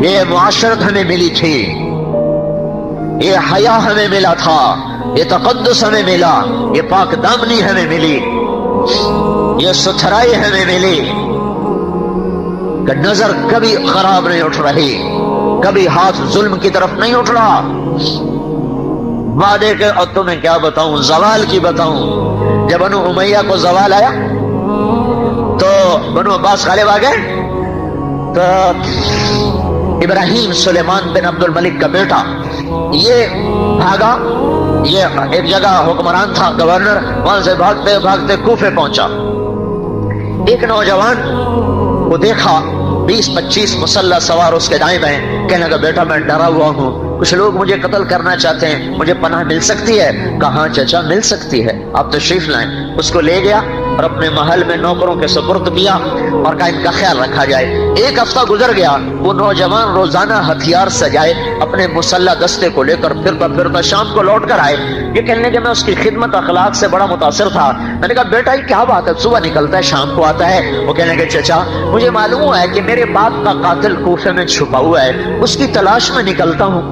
یہ معاشرت ہمیں ملی تھی، یہ حیا ہمیں ملا تھا، یہ تقدس ہمیں ملا، یہ پاک دامنی ہمیں ملی، یہ ستھرائی ہمیں ملی کہ نظر کبھی خراب نہیں اٹھ رہی، کبھی ہاتھ ظلم کی طرف نہیں اٹھ رہا۔ وعدے کے اور تمہیں کیا بتاؤں، زوال کی بتاؤں۔ جب بنو امیہ کو زوال آیا تو بنو عباس غالب آ گئے، تو ابراہیم سلیمان بن عبد الملک کا بیٹا یہ بھاگا، یہ ایک جگہ حکمران تھا گورنر، وہاں سے بھاگتے بھاگتے کوفے پہنچا۔ ایک نوجوان کو دیکھا، 20-25 مسلح سوار اس کے دائیں بائیں، کہنے لگا بیٹا میں ڈرا ہوا ہوں، کچھ لوگ مجھے قتل کرنا چاہتے ہیں، مجھے پناہ مل سکتی ہے؟ کہاں چچا مل سکتی ہے، آپ تشریف لائیں۔ اس کو لے گیا اور اپنے محل میں نوکروں کے سپرد کیا اور کہا ان کا خیال رکھا جائے۔ 1 ہفتہ گزر گیا، وہ نوجوان روزانہ ہتھیار سجائے اپنے مسلح دستے کو لے کر پھرتا پھرتا شام کو لوٹ کر آئے۔ یہ کہنے کہ میں اس کی خدمت اخلاق سے بڑا متاثر تھا۔ میں نے کہا بیٹا یہ کیا بات ہے، صبح نکلتا ہے شام کو آتا ہے؟ وہ کہنے کہ چچا مجھے معلوم ہوا ہے کہ میرے باپ کا قاتل کوفے میں چھپا ہوا ہے، اس کی تلاش میں نکلتا ہوں،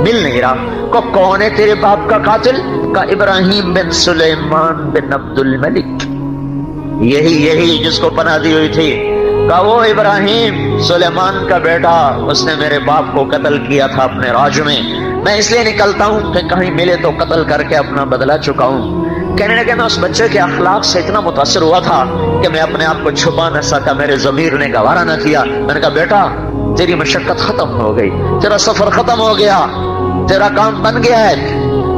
مل نہیں رہا۔ کو کون ہے تیرے باپ کا قاتل؟ کا ابراہیم بن سلیمان بن عبد الملک، یہی جس کو پناہ دی ہوئی تھی۔ کہا وہ ابراہیم سلیمان کا بیٹا، اس نے میرے باپ کو قتل کیا تھا اپنے راج میں اس لیے نکلتا ہوں کہ کہیں ملے تو قتل کر کے اپنا بدلہ چکاؤں۔ کہنے لگے میں اس بچے کے اخلاق سے اتنا متاثر ہوا تھا کہ میں اپنے آپ کو چھپا نہ سکا، میرے ضمیر نے گوارا نہ کیا۔ میں نے کہا بیٹا تیری مشقت ختم ہو گئی، تیرا سفر ختم ہو گیا، تیرا کام بن گیا ہے،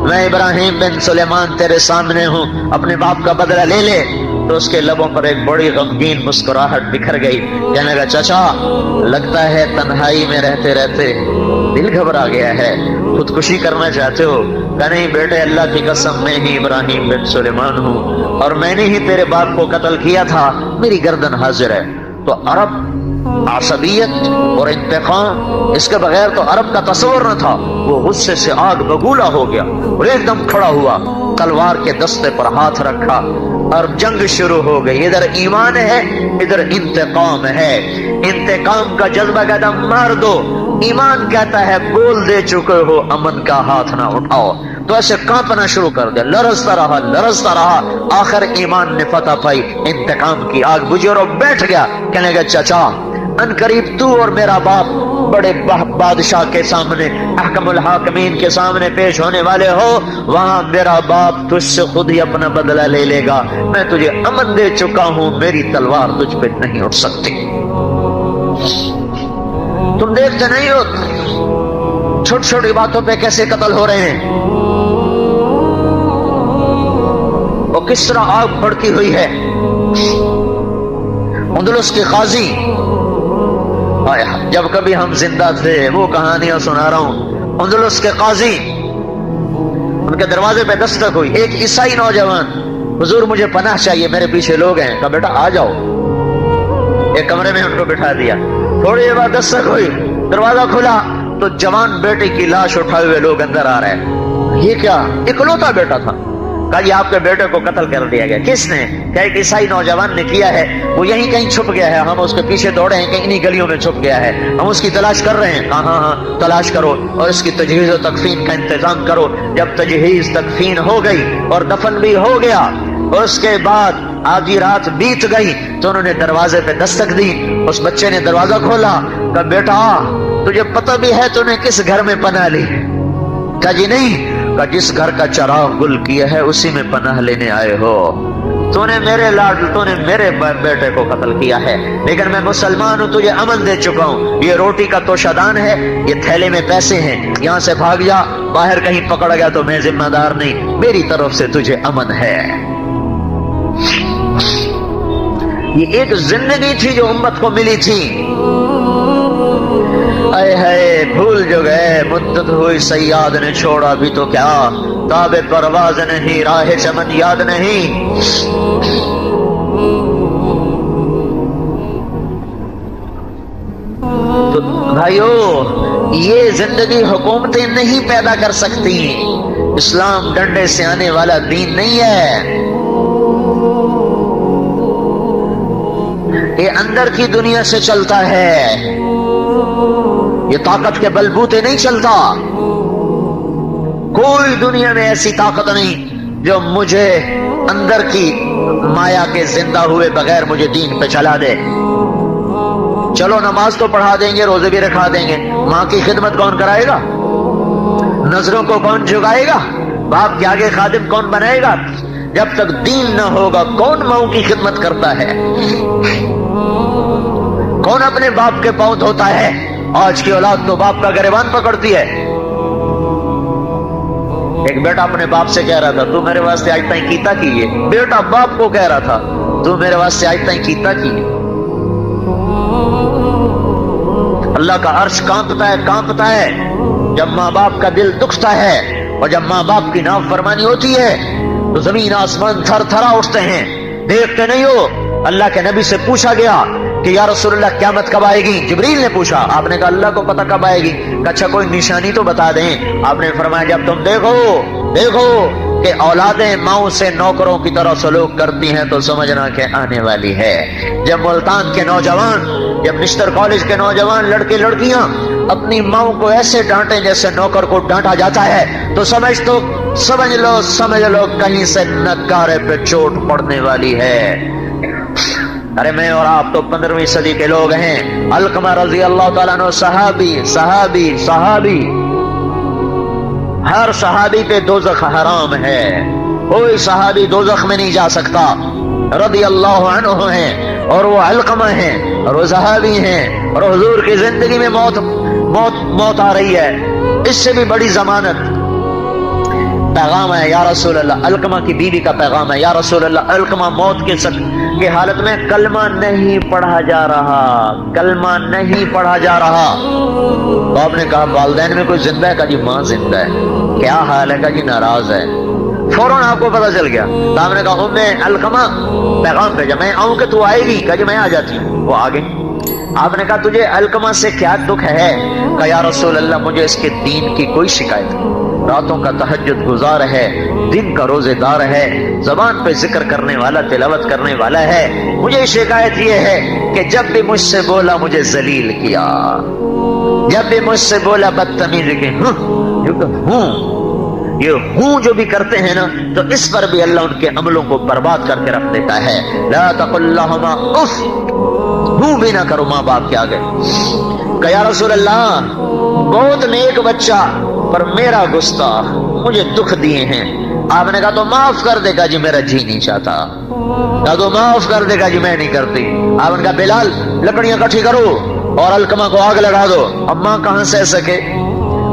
میں ابراہیم بن سلیمان تیرے سامنے ہوں، اپنے باپ کا بدلہ لے لے۔ تو اس کے لبوں پر ایک بڑی غمگین مسکراہٹ بکھر گئی، کہنے لگا چچا لگتا ہے تنہائی میں رہتے رہتے دل گھبرا گیا ہے، خودکشی کرنا چاہتے ہو؟ کہ نہیں بیٹے اللہ کی قسم میں ہی ابراہیم بن سلیمان ہوں اور میں نے ہی تیرے باپ کو قتل کیا تھا، میری گردن حاضر ہے۔ تو عرب عصبیت اور انتقام، اس کے بغیر تو عرب کا تصور نہ تھا۔ وہ غصے سے آگ بگولا ہو گیا اور ایک دم کھڑا ہوا، تلوار کے دستے پر ہاتھ رکھا اور جنگ شروع ہو گئی۔ ادھر ایمان ہے، ادھر انتقام ہے۔ انتقام کا جذبہ کہتا مار دو، ایمان کہتا ہے بول دے چکے ہو امن کا ہاتھ نہ اٹھاؤ۔ تو ایسے کانپنا شروع کر دیا، لرزتا رہا، آخر ایمان نے فتح پائی، انتقام کی آگ بجھی اور بیٹھ گیا۔ کہنے گا چچا ان قریب تو اور میرا باپ بڑے بادشاہ کے سامنے احکم الحاکمین کے سامنے پیش ہونے والے ہو، وہاں میرا باپ تجھ سے خود ہی اپنا بدلہ لے لے گا۔ میں تجھے امن دے چکا ہوں، میری تلوار تجھ پہ نہیں اٹھ سکتی۔ تم دیکھتے نہیں ہو چھوٹی چھوٹی باتوں پہ کیسے قتل ہو رہے ہیں، اور کس طرح آگ بڑھتی ہوئی ہے۔ اندلس کے قاضی، جب کبھی ہم زندہ تھے وہ کہانیاں سنا رہا ہوں، اندلس کے قاضی، ان کے دروازے پہ دستک ہوئی، ایک عیسائی نوجوان، حضور مجھے پناہ چاہیے، میرے پیچھے لوگ ہیں۔ کہا بیٹا آ جاؤ۔ ایک کمرے میں ان کو بٹھا دیا۔ تھوڑی دیر بعد دستک ہوئی، دروازہ کھلا تو جوان بیٹے کی لاش اٹھائے ہوئے لوگ اندر آ رہے ہیں۔ یہ کیا؟ اکلوتا بیٹا تھا۔ کہا جی آپ کے بیٹے کو قتل کر دیا گیا۔ کس نے؟ کہ ایک عیسائی نوجوان نے کیا ہے، وہ یہیں کہیں چھپ گیا ہے، ہم اس کے پیچھے دوڑے ہیں، کہیں انہی گلیوں میں چھپ گیا ہے، ہم اس کی تلاش کر رہے ہیں۔ ہاں ہاں تلاش کرو اور اس کی تجہیز و تکفین کا انتظام کرو۔ جب تجہیز تکفین ہو گئی اور دفن بھی ہو گیا، اس کے بعد آدھی رات بیت گئی تو انہوں نے دروازے پہ دستک دی۔ اس بچے نے دروازہ کھولا، کہا بیٹا تجھے پتہ بھی ہے تو نے کس گھر میں پناہ لی؟ کہا جی نہیں۔ کہا جس گھر کا چراغ گل کیا ہے اسی میں پناہ لینے آئے ہو۔ تو نے میرے بیٹے کو قتل کیا ہے، لیکن میں مسلمان ہوں، تجھے امن دے چکا ہوں۔ یہ روٹی کا توشہ دان ہے، یہ تھیلے میں پیسے ہیں، یہاں سے بھاگ جا، باہر کہیں پکڑ گیا تو میں ذمہ دار نہیں، میری طرف سے تجھے امن ہے۔ یہ ایک زندگی تھی جو امت کو ملی تھی۔ اے ہے بھول جو گئے، مدت ہوئی سیاد نے چھوڑا بھی تو کیا، تاب پرواز نہیں، راہ چمن یاد نہیں۔ تو بھائیو، یہ زندگی حکومتیں نہیں پیدا کر سکتی، اسلام ڈنڈے سے آنے والا دین نہیں ہے، یہ اندر کی دنیا سے چلتا ہے، یہ طاقت کے بلبوتے نہیں چلتا۔ کوئی دنیا میں ایسی طاقت نہیں جو مجھے اندر کی مایا کے زندہ ہوئے بغیر مجھے دین پہ چلا دے۔ چلو نماز تو پڑھا دیں گے، روزے بھی رکھا دیں گے، ماں کی خدمت کون کرائے گا؟ نظروں کو کون جھکائے گا؟ باپ کے آگے خادم کون بنائے گا؟ جب تک دین نہ ہوگا کون ماں کی خدمت کرتا ہے؟ کون اپنے باپ کے پاؤں دھوتا ہے؟ آج کی اولاد تو باپ کا گریبان پکڑتی ہے۔ ایک بیٹا اپنے باپ سے کہہ رہا تھا تو میرے واسطے آج تائیں کیتا کیے۔ بیٹا باپ کو کہہ رہا تھا تو میرے واسطے آج تائیں کیتا کیے۔ اللہ کا عرش کانپتا ہے جب ماں باپ کا دل دکھتا ہے، اور جب ماں باپ کی نافرمانی ہوتی ہے تو زمین آسمان تھر تھرا اٹھتے ہیں۔ دیکھتے نہیں ہو، اللہ کے نبی سے پوچھا گیا کہ یا رسول اللہ قیامت کب آئے گی؟ جبریل نے پوچھا، آپ نے کہا اللہ کو پتہ کب آئے گی۔ کہ اچھا کوئی نشانی تو بتا دیں۔ آپ نے فرمایا جب تم دیکھو کہ اولادیں ماؤں سے نوکروں کی طرح سلوک کرتی ہیں تو سمجھنا کہ آنے والی ہے۔ جب ملتان کے نوجوان، جب نشتر کالج کے نوجوان لڑکے لڑکیاں اپنی ماؤں کو ایسے ڈانٹیں جیسے نوکر کو ڈانٹا جاتا ہے تو سمجھ لو کہیں سے نگارے پہ چوٹ پڑنے والی ہے۔ ارے میں اور آپ تو 15ویں صدی کے لوگ ہیں۔ علقمہ رضی اللہ تعالیٰ عنہ صحابی، ہر صحابی پہ دوزخ حرام ہے، کوئی صحابی دوزخ میں نہیں جا سکتا۔ رضی اللہ عنہ ہیں اور وہ علقمہ ہیں اور وہ صحابی ہیں، اور حضور کی زندگی میں موت آ رہی ہے، اس سے بھی بڑی ضمانت۔ پیغام ہے یا رسول اللہ، علقمہ کی بیوی کا پیغام ہے، یا رسول اللہ علقمہ موت کے حالت میں کلمہ نہیں پڑھا جا رہا۔ تو آپ نے کہا والدین میں کوئی زندہ ہے؟ کہا جی ماں زندہ ہے۔ کیا حال ہے؟ کہا جی ناراض ہے۔ فوراً آپ کو پتا چل گیا تو آپ نے کہا علقمہ پیغام بھیجا، میں آؤں کہ تو آئے گی؟ کہا جی میں آ جاتی ہوں۔ وہ آ گئی۔ آپ نے کہا تجھے علقمہ سے کیا دکھ ہے؟ کہا یا رسول اللہ مجھے اس کے دین کی کوئی شکایت نہیں، راتوں کا تہجد گزار ہے، دن کا روزے دار ہے، زبان پہ ذکر کرنے والا، تلاوت کرنے والا ہے، مجھے شکایت یہ ہے کہ جب بھی مجھ سے بولا مجھے ذلیل کیا، جب بھی مجھ سے بولا بدتمیزی کی، یہ جو بھی کرتے ہیں نا تو اس پر بھی اللہ ان کے عملوں کو برباد کر کے رکھ دیتا ہے۔ لا تقل لہما اف، بھی نہ کرو ماں باپ کے آگے۔ کہ یا رسول اللہ بہت نیک بچہ پر میرا گستاخ، مجھے دکھ دیے ہیں۔ آپ نے کہا تو معاف کر دے گا جی، میرا جی نہیں چاہتا۔ کہا تو معاف کر دے گا جی، میں نہیں کرتی۔ آپ نے کہا بلال لکڑیاں اکٹھی کرو اور علقمہ کو آگ لگا دو۔ اماں کہاں سہ سکے؟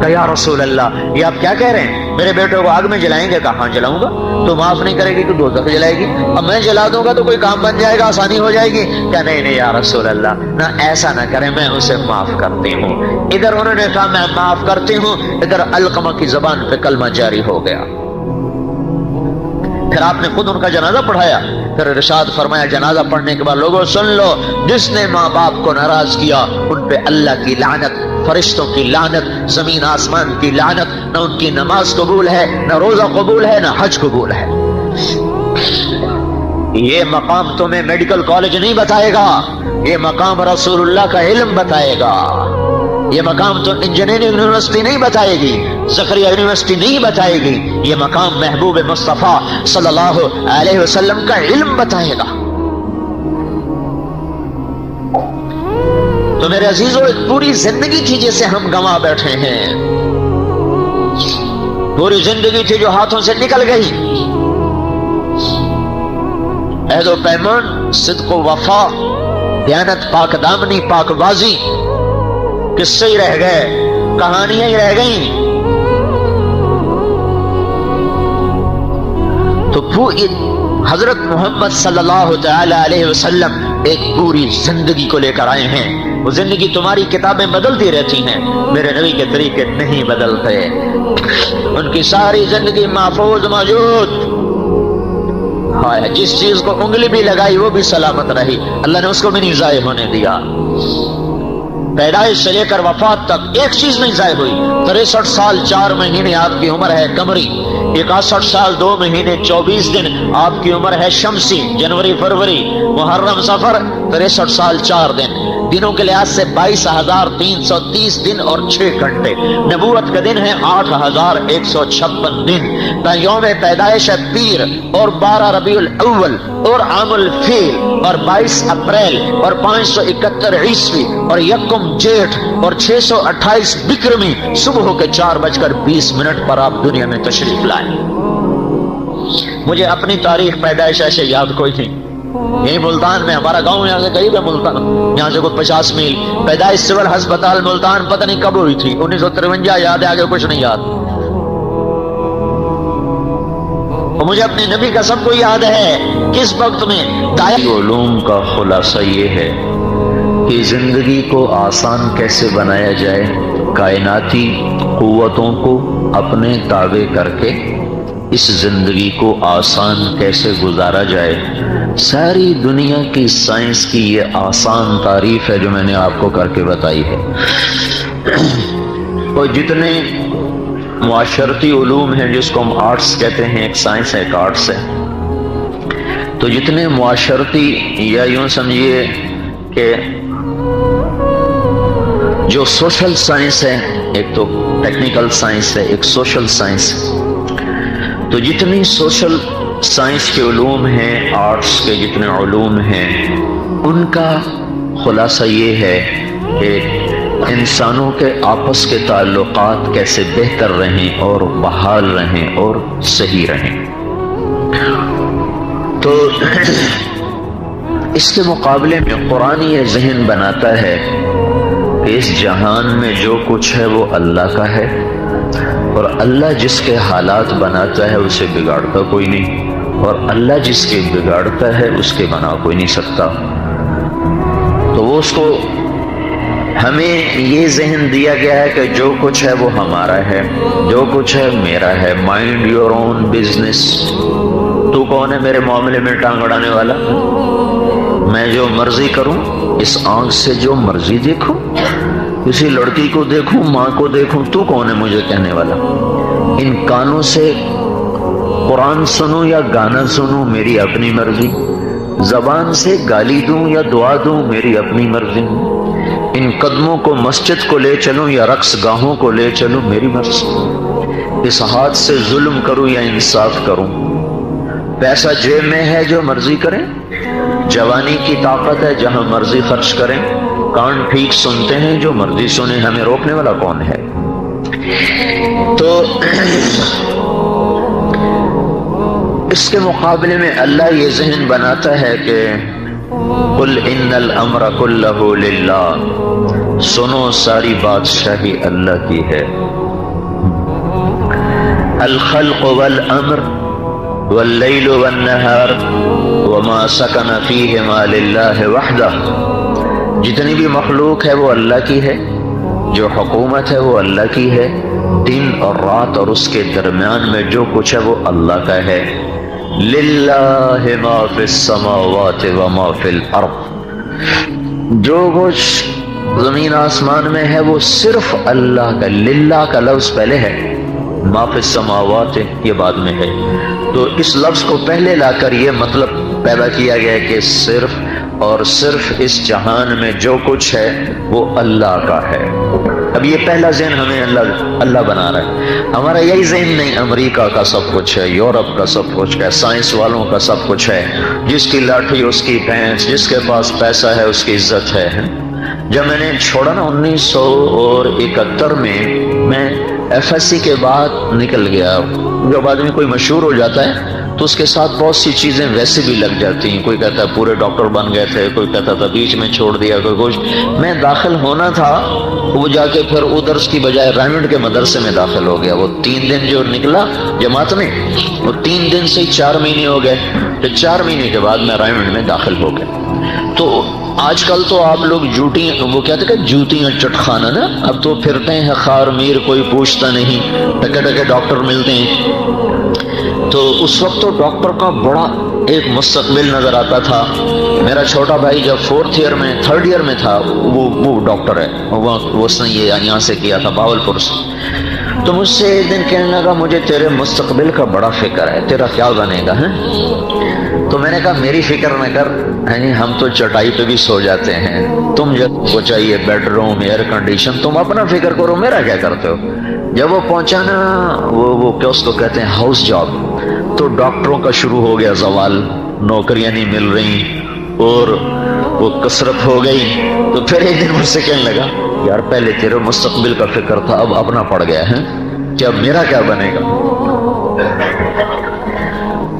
کہا یا رسول اللہ یہ آپ کیا کہہ رہے ہیں، میرے بیٹے کو آگ میں جلائیں گے؟ کہا ہاں جلاؤں گا۔ تو معاف نہیں کرے گی تو دوزخ جلائے گی، اب میں جلا دوں گا تو کوئی کام بن جائے گا، آسانی ہو جائے گی؟ کہا نہیں نہیں یا رسول اللہ، نہ ایسا نہ کریں، میں اسے معاف کرتی ہوں۔ ادھر انہوں نے کہا میں معاف کرتی ہوں، ادھر علقمہ کی زبان پہ کلمہ جاری ہو گیا۔ پھر آپ نے خود ان کا جنازہ پڑھایا، پھر ارشاد فرمایا جنازہ پڑھنے کے بعد لوگوں سن لو، جس نے ماں باپ کو ناراض کیا ان پہ اللہ کی لعنت، فرشتوں کی لعنت، زمین آسمان کی لعنت، نہ ان کی نماز قبول ہے، نہ روزہ قبول ہے، نہ حج قبول ہے۔ یہ مقام تمہیں میڈیکل کالج نہیں بتائے گا، یہ مقام رسول اللہ کا علم بتائے گا۔ یہ مقام تو انجینئرنگ یونیورسٹی نہیں بتائے گی، زکریا یونیورسٹی نہیں بتائے گی، یہ مقام محبوب مصطفیٰ صلی اللہ علیہ وسلم کا علم بتائے گا۔ تو میرے عزیزو ایک پوری زندگی تھی جسے ہم گنوا بیٹھے ہیں، پوری زندگی تھی جو ہاتھوں سے نکل گئی۔ عہد و پیمان، صدق و وفا، دیانت، پاک دامنی، پاک بازی، قصے ہی رہ گئے، کہانیاں ہی رہ گئیں۔ تو حضرت محمد صلی اللہ تعالی علیہ وسلم ایک پوری زندگی کو لے کر آئے ہیں۔ وہ زندگی تمہاری کتابیں بدلتی رہتی ہیں، میرے نبی کے طریقے نہیں بدلتے۔ ان کی ساری زندگی محفوظ موجود، جس چیز کو انگلی بھی لگائی وہ بھی سلامت رہی، اللہ نے اس کو بھی نہیں ضائع ہونے دیا۔ پیدائش سے لے کر وفات تک ایک چیز نہیں ضائع ہوئی۔ 63 سال 4 مہینے آپ کی عمر ہے قمری، 61 سال 2 مہینے 24 دن آپ کی عمر ہے شمسی، جنوری فروری محرم سفر 63 سال 4 دن، دنوں کے لحاظ سے 22,330 دن اور 6 گھنٹے۔ نبوت کا دن ہے 8,156 دن۔ یوم پیدائش ہے پیر، اور 12 ربیع الاول اور عام الفیل اور 22 اپریل اور 571 عیسوی اور 1 جیٹھ اور 628 بکرمی، صبح کے 4:20 پر آپ دنیا میں تشریف لائیں۔ مجھے اپنی تاریخ پیدائش ایسے یاد کوئی نہیں۔ یہی ملتان میں ہمارا گاؤں یہاں سے قریب ہے ملتان، یہاں سے کوئی 50 میل۔ پیدائش سول ہسپتال ملتان پتہ نہیں کب ہوئی تھی، 1953 یاد ہے، آگے کچھ نہیں یاد۔ اور مجھے اپنے نبی کا سب کو یاد ہے، کس وقت میں۔ علوم کا خلاصہ یہ ہے کہ زندگی کو آسان کیسے بنایا جائے، کائناتی قوتوں کو اپنے تابع کر کے اس زندگی کو آسان کیسے گزارا جائے۔ ساری دنیا کی سائنس کی یہ آسان تعریف ہے جو میں نے آپ کو کر کے بتائی ہے۔ اور جتنے معاشرتی علوم ہیں جس کو ہم آرٹس کہتے ہیں، ایک سائنس ہے ایک آرٹس ہے، تو جتنے معاشرتی یا یوں سمجھیے کہ جو سوشل سائنس ہے، ایک تو ٹیکنیکل سائنس ہے، ایک سوشل سائنس، تو جتنی سوشل سائنس کے علوم ہیں، آرٹس کے جتنے علوم ہیں، ان کا خلاصہ یہ ہے کہ انسانوں کے آپس کے تعلقات کیسے بہتر رہیں اور بحال رہیں اور صحیح رہیں۔ تو اس کے مقابلے میں قرآن یہ ذہن بناتا ہے کہ اس جہان میں جو کچھ ہے وہ اللہ کا ہے، اور اللہ جس کے حالات بناتا ہے اسے بگاڑتا کوئی نہیں، اور اللہ جس کے بگاڑتا ہے اس کے بنا کوئی نہیں سکتا۔ تو وہ اس کو ہمیں یہ ذہن دیا گیا ہے کہ جو کچھ ہے وہ ہمارا ہے، جو کچھ ہے میرا ہے۔ Mind your own business. تو کون ہے میرے معاملے میں ٹانگ اڑانے والا؟ میں جو مرضی کروں، اس آنکھ سے جو مرضی دیکھوں، کسی لڑکی کو دیکھوں، ماں کو دیکھوں، تو کون ہے مجھے کہنے والا؟ ان کانوں سے قرآن سنوں یا گانا سنوں، میری اپنی مرضی۔ زبان سے گالی دوں یا دعا دوں، میری اپنی مرضی۔ ان قدموں کو مسجد کو لے چلوں یا رقص گاہوں کو لے چلوں، میری مرضی۔ اس ہاتھ سے ظلم کروں یا انصاف کروں۔ پیسہ جیب میں ہے، جو مرضی کریں۔ جوانی کی طاقت ہے، جہاں مرضی خرچ کریں۔ کان ٹھیک سنتے ہیں، جو مرضی سنے، ہمیں روکنے والا کون ہے؟ تو اس کے مقابلے میں اللہ یہ ذہن بناتا ہے کہ قل ان الامر کلہ للہ، سنو ساری بادشاہی اللہ کی ہے. الخلق والامر واللیل والنہار وما سکن فیہما للہ وحدہ، جتنی بھی مخلوق ہے وہ اللہ کی ہے، جو حکومت ہے وہ اللہ کی ہے، دن اور رات اور اس کے درمیان میں جو کچھ ہے وہ اللہ کا ہے. للہ ما فی السماوات وما فی الارض، جو کچھ زمین آسمان میں ہے وہ صرف اللہ کا. للہ کا لفظ پہلے ہے، ما فی السماوات یہ بعد میں ہے. تو اس لفظ کو پہلے لا کر یہ مطلب پیدا کیا گیا کہ صرف اور صرف اس جہان میں جو کچھ ہے وہ اللہ کا ہے. اب یہ پہلا ذہن ہمیں اللہ بنا رہا ہے. ہمارا یہی ذہن نہیں امریکہ کا سب کچھ ہے، یورپ کا سب کچھ ہے، سائنس والوں کا سب کچھ ہے، جس کی لاٹھی اس کی بھینس، جس کے پاس پیسہ ہے اس کی عزت ہے. جب میں نے چھوڑا نا 1971 میں ایف ایس سی کے بعد نکل گیا. جب آدمی کوئی مشہور ہو جاتا ہے تو اس کے ساتھ بہت سی چیزیں ویسے بھی لگ جاتی ہیں. کوئی کہتا ہے پورے ڈاکٹر بن گئے تھے، کوئی کہتا تھا بیچ میں چھوڑ دیا، کوئی کچھ. میں داخل ہونا تھا، وہ جا کے پھر ادھر کی بجائے ریمنڈ کے مدرسے میں داخل ہو گیا. وہ 3 دن جو نکلا جماعت میں، وہ 3 دن سے 4 مہینے ہو گئے. پھر 4 مہینے کے بعد میں ریمنڈ میں داخل ہو گیا. تو آج کل تو آپ لوگ وہ کہتے کہ جوتیاں چٹخانا نا، اب تو پھرتے ہیں خار میر، کوئی پوچھتا نہیں، ٹکے ٹکے ڈاکٹر ملتے ہیں. تو اس وقت تو ڈاکٹر کا بڑا ایک مستقبل نظر آتا تھا. میرا چھوٹا بھائی جب 4th ایئر میں 3rd ایئر میں تھا، وہ ڈاکٹر ہے، اس نے یہ یہاں سے کیا تھا باولپور سے. تو مجھ سے ایک دن کہنے لگا مجھے تیرے مستقبل کا بڑا فکر ہے، تیرا کیا بنے گا ہے؟ تو میں نے کہا میری فکر نہ کر، ہم تو چٹائی پہ بھی سو جاتے ہیں، تم جب کو چاہیے بیڈ روم، ایئر کنڈیشن، تم اپنا فکر کرو، میرا کیا کرتے ہو. جب وہ پہنچا نا وہ کیا اس کو کہتے ہیں ہاؤس جاب، تو ڈاکٹروں کا شروع ہو گیا زوال، نوکریاں نہیں مل رہی اور وہ کثرت ہو گئی. تو پھر ایک دن مجھ سے کہنے لگا یار پہلے تیرے مستقبل کا فکر تھا، اب اپنا پڑ گیا ہے کہ اب میرا کیا بنے گا.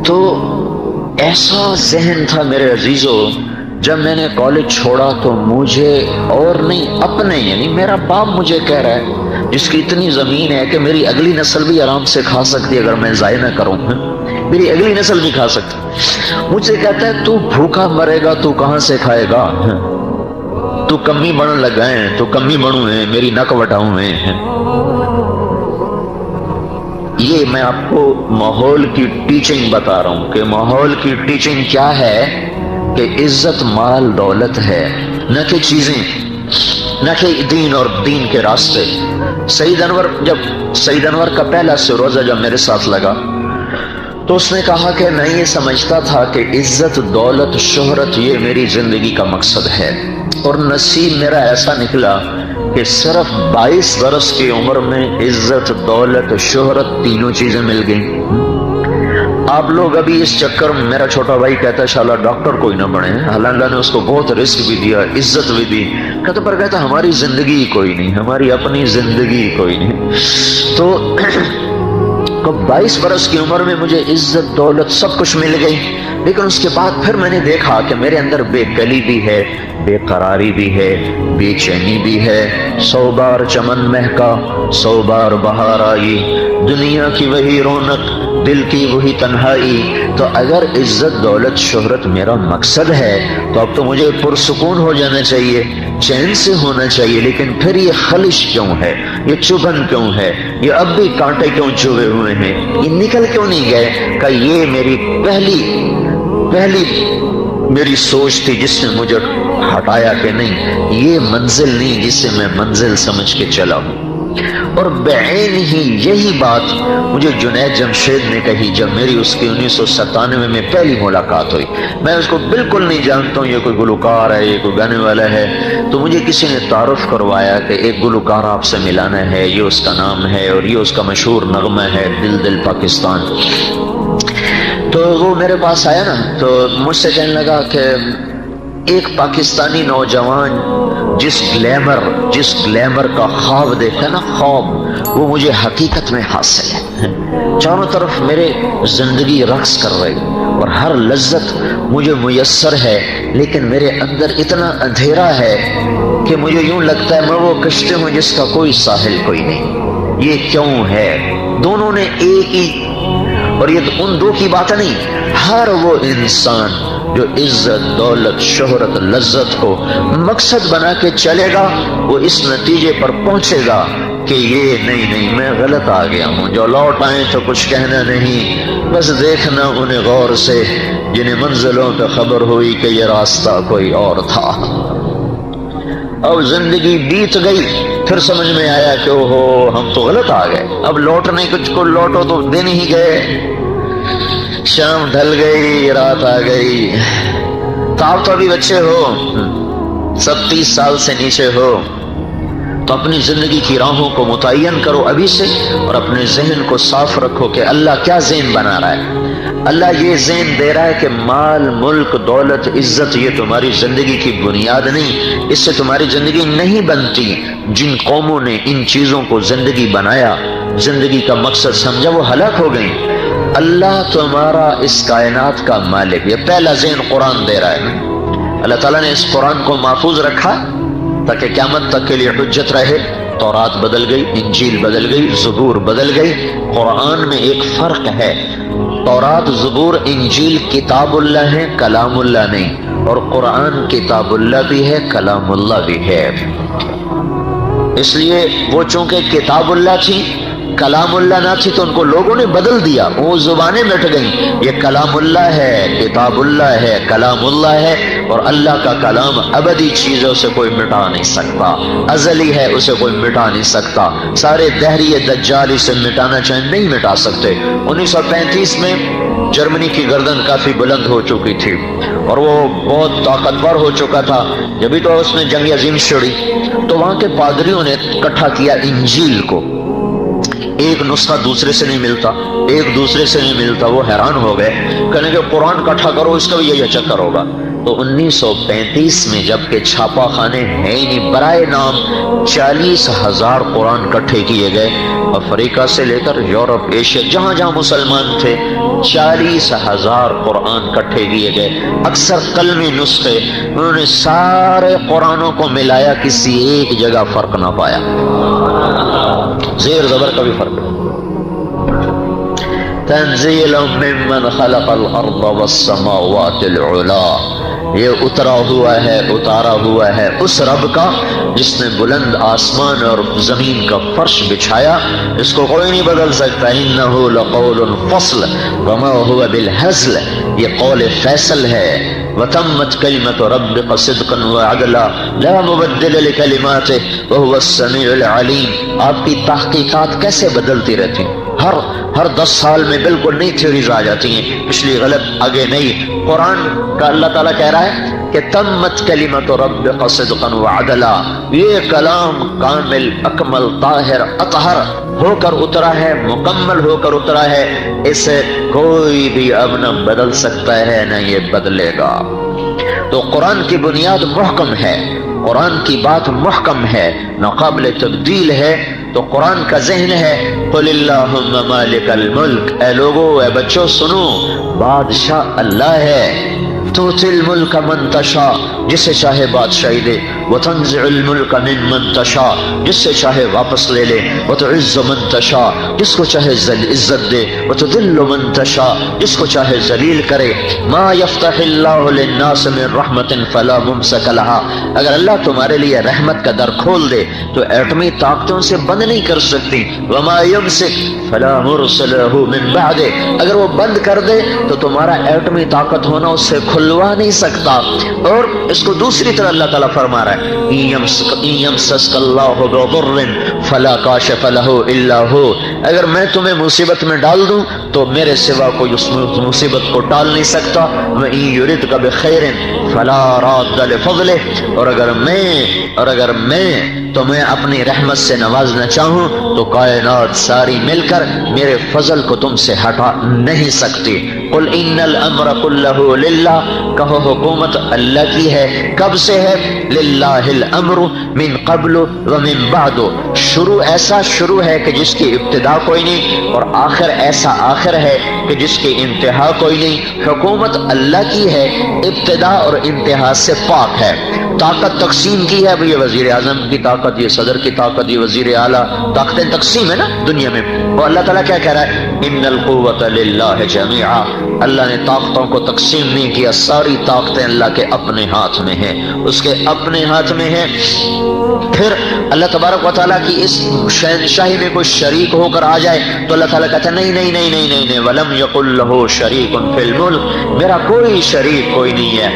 تو ایسا ذہن تھا میرے عزیزو. جب میں نے کالج چھوڑا تو مجھے اور نہیں اپنے یعنی میرا باپ مجھے کہہ رہا ہے جس کی اتنی زمین ہے کہ میری اگلی نسل بھی آرام سے کھا سکتی ہے اگر میں ضائع نہ کروں، میری اگلی نسل بھی کھا سکتی. مجھ سے کہتا ہے تو بھوکا مرے گا تو کہاں سے کھائے گا، تو کمی بڑھن لگا ہے، تو کمی بڑھوں ہے، میری نک وٹاؤں ہے. یہ میں آپ کو ماحول کی ٹیچنگ بتا رہا ہوں کہ ماحول کی ٹیچنگ کیا ہے کہ عزت مال دولت ہے، نہ کہ چیزیں، نہ کہ دین اور دین کے راستے. سعید انور کا پہلا سروزہ جب میرے ساتھ لگا تو اس نے کہا کہ میں یہ سمجھتا تھا کہ عزت دولت شہرت یہ میری زندگی کا مقصد ہے، اور نصیب میرا ایسا نکلا کہ صرف 22 برس کی عمر میں عزت دولت شہرت تینوں چیزیں مل گئیں. آپ لوگ ابھی اس چکر میں، میرا چھوٹا بھائی کہتا ہے شاءاللہ ڈاکٹر کوئی نہ بنے، اللہ نے اس کو بہت رزق بھی دیا، عزت بھی دی، کہتا ہماری زندگی کوئی نہیں، ہماری اپنی زندگی کوئی نہیں. تو 22 برس کی عمر میں مجھے عزت دولت سب کچھ مل گئی، لیکن اس کے بعد پھر میں نے دیکھا کہ میرے اندر بے کلی بھی ہے، بے قراری بھی ہے، بے چینی بھی ہے. 100 بار چمن مہکا 100 بار بہار آئی، دنیا کی وہی رونق دل کی وہی تنہائی. تو اگر عزت دولت شہرت میرا مقصد ہے تو اب تو مجھے پرسکون ہو جانا چاہیے، چین سے ہونا چاہیے. لیکن پھر یہ خلش کیوں ہے، یہ چبھن کیوں ہے، یہ اب بھی کانٹے کیوں چبھے ہوئے ہیں، یہ نکل کیوں نہیں گئے؟ کہ یہ میری پہلی میری سوچ تھی جس نے مجھے ہٹایا کہ نہیں یہ منزل نہیں جسے میں منزل سمجھ کے چلا ہوں. اور بعین ہی یہی بات مجھے جنید جمشید نے کہی جب میری اس کی 1997 میں پہلی ملاقات ہوئی. میں اس کو بالکل نہیں جانتا ہوں، یہ کوئی گلوکار ہے، یہ کوئی گانے والا ہے. تو مجھے کسی نے تعارف کروایا کہ ایک گلوکار آپ سے ملانا ہے، یہ اس کا نام ہے اور یہ اس کا مشہور نغمہ ہے دل دل پاکستان. تو وہ میرے پاس آیا نا تو مجھ سے کہنے لگا کہ ایک پاکستانی نوجوان جس گلیمر کا خواب دیکھا نا، خواب وہ مجھے حقیقت میں حاصل ہے۔ چاروں طرف میرے زندگی رقص کر رہی اور ہر لذت مجھے میسر ہے، لیکن میرے اندر اتنا اندھیرا ہے کہ مجھے یوں لگتا ہے میں وہ کشتی ہوں جس کا کوئی ساحل کوئی نہیں۔ یہ کیوں ہے؟ دونوں نے ایک ہی، اور یہ ان دو کی بات نہیں، ہر وہ انسان جو عزت، دولت، شہرت، لذت کو مقصد بنا کے چلے گا وہ اس نتیجے پر پہنچے گا کہ یہ نہیں میں غلط آ گیا ہوں۔ جو لوٹ آئے تو کچھ کہنا نہیں، بس دیکھنا انہیں غور سے جنہیں منزلوں پہ خبر ہوئی کہ یہ راستہ کوئی اور تھا۔ اب زندگی بیت گئی، پھر سمجھ میں آیا کہ اوہو ہم تو غلط آ گئے، اب لوٹنے کچھ کو لوٹو تو دن ہی گئے، شام ڈھل گئی، رات آ گئی۔ تو آپ تو ابھی بچے ہو، سب 30 سال سے نیچے ہو، تو اپنی زندگی کی راہوں کو متعین کرو ابھی سے، اور اپنے ذہن کو صاف رکھو کہ اللہ کیا ذہن بنا رہا ہے۔ اللہ یہ ذہن دے رہا ہے کہ مال، ملک، دولت، عزت یہ تمہاری زندگی کی بنیاد نہیں، اس سے تمہاری زندگی نہیں بنتی۔ جن قوموں نے ان چیزوں کو زندگی بنایا، زندگی کا مقصد سمجھا، وہ ہلاک ہو گئیں۔ اللہ تمہارا اس کائنات کا مالک، یہ پہلا ذہن قرآن دے رہا ہے۔ اللہ تعالیٰ نے اس قرآن کو محفوظ رکھا تاکہ قیامت تک کے لیے حجت رہے۔ تورات بدل گئی، انجیل بدل گئی، زبور بدل گئی۔ قرآن میں ایک فرق ہے، تورات، زبور، انجیل کتاب اللہ ہے، کلام اللہ نہیں، اور قرآن کتاب اللہ بھی ہے، کلام اللہ بھی ہے۔ اس لیے وہ چونکہ کتاب اللہ تھی، کلام اللہ نہ تھی، تو ان کو لوگوں نے بدل دیا، وہ زبانیں مٹ گئیں۔ یہ کلام اللہ ہے، کتاب اللہ ہے، کلام اللہ ہے، اور اللہ کا کلام ابدی چیز ہے، اسے کوئی مٹا نہیں سکتا، ازلی ہے، اسے کوئی مٹا نہیں سکتا۔ سارے دہری دجال اسے مٹانا چاہیں نہیں مٹا سکتے۔ 1935 میں جرمنی کی گردن کافی بلند ہو چکی تھی اور وہ بہت طاقتور ہو چکا تھا، جبھی تو اس میں جنگ عظیم چھڑی، تو وہاں کے پادریوں نے اکٹھا کیا انجیل کو۔ ایک نسخہ دوسرے سے نہیں ملتا، ایک دوسرے سے نہیں ملتا، وہ حیران ہو گئے، کہنے کہ قرآن اکٹھا کرو، اس کا بھی یہی چکر ہوگا۔ تو 1935 میں جب کہ چھاپا خانے ہیں ہی نہیں، برائے نام 40,000 قرآن اکٹھے کیے گئے، افریقہ سے لے کر یورپ، ایشیا، جہاں جہاں مسلمان تھے 40,000 قرآن اکٹھے کیے گئے، اکثر قلمی نسخے، انہوں نے سارے قرآنوں کو ملایا، کسی ایک جگہ فرق نہ پایا، زیر زبر کا بھی فرق ہے۔ تنزیل ممن خلق الارض والسماوات العلا، یہ اترا ہوا ہے اس رب کا جس نے بلند آسمان اور زمین کا فرش بچھایا، اس کو کوئی نہیں بدل سکتا۔ انہ لقول فصل وما هو بالہزل، یہ قول فیصل ہے۔ وتمت کلمۃ ربک صدقا وعدلا لا مبدل لکلماتہ وهو السمیع العلیم۔ آپ کی تحقیقات کیسے بدلتی رہتی ہیں، ہر 10 سال میں بالکل نئی تھیوریز آ جاتی ہیں، پچھلی غلط، آگے نہیں۔ قرآن کا اللہ تعالیٰ کہہ رہا ہے کہ تمت کلمۃ ربک صدقا وعدلا، یہ کلام کامل، اکمل، طاہر، اطہر ہو کر اترا ہے، مکمل ہو کر اترا ہے، اسے کوئی بھی اب نہ بدل سکتا ہے نہ یہ بدلے گا۔ تو قرآن کی بنیاد محکم ہے، قرآن کی بات محکم ہے، ناقابل تبدیل ہے۔ تو قرآن کا ذہن ہے قل اللہم مالک الملک، اے لوگو، اے بچوں سنو، بادشاہ اللہ ہے، تؤتی الملک من تشاء، جسے چاہے بادشاہی دے، وتنزع الملک من من تشاء، جس سے چاہے واپس لے لے، وتعز من تشاء، جس کو چاہے عزت دے، وتذل من تشاء، جس کو چاہے ذلیل کرے۔ ما یفتح اللہ للناس من رحمت فلا ممسک لها، اگر اللہ تمہارے لیے رحمت کا در کھول دے تو ایٹمی طاقتوں سے بند نہیں کر سکتی۔ وما یمسک فلا مرسل له من بعدہ، اگر وہ بند کر دے تو تمہارا ایٹمی طاقت ہونا اس سے کھلوا نہیں سکتا۔ اور اس کو دوسری طرح اللہ تعالیٰ فرما رہا ہے ان یمسسک اللہ بضر فلا کاشف له الا هو، اگر میں تمہیں مصیبت میں ڈال دوں تو میرے سوا کوئی اس مصیبت کو ٹال نہیں سکتا۔ وَإِن يُرِدْكَ بِخَيْرٍ فَلَا رَادَّ لِفَضْلِهِ، اور اگر میں تمہیں اپنی رحمت سے نوازنا چاہوں تو کائنات ساری مل کر میرے فضل کو تم سے ہٹا نہیں سکتی۔ قل ان الامر كله للہ، کہو حکومت اللہ کی ہے. کب سے ہے؟ للہ الامر من قبل ومن بعد، ایسا شروع ہے کہ جس کی ابتدا کوئی نہیں، اور آخر ایسا آخر ہے کہ جس کی انتہا کوئی نہیں. حکومت اللہ کی ہے، ابتدا اور انتہا سے پاک ہے. طاقت تقسیم کی ہے، یہ وزیر اعظم کی طاقت، یہ صدر کی طاقت، یہ وزیر اعلیٰ، طاقتیں تقسیم ہے نا دنیا میں. اور اللہ تعالیٰ کیا کہہ رہا ہے؟ ان القوت للہ جمیعا، اللہ نے طاقتوں کو تقسیم نہیں کیا، ساری طاقتیں اللہ کے اپنے ہاتھ میں ہیں، اس کے اپنے ہاتھ میں ہیں. پھر اللہ تبارک و تعالیٰ کی اس شہنشاہی میں کوئی شریک ہو کر آ جائے تو اللہ تعالیٰ کہتا ہے نہیں نہیں نہیں نہیں نہیں نہیں، وَلَمْ يَقُلْ لَهُ شَرِيكٌ فِي الْمُلْكِ، میرا کوئی شریک کوئی نہیں ہے.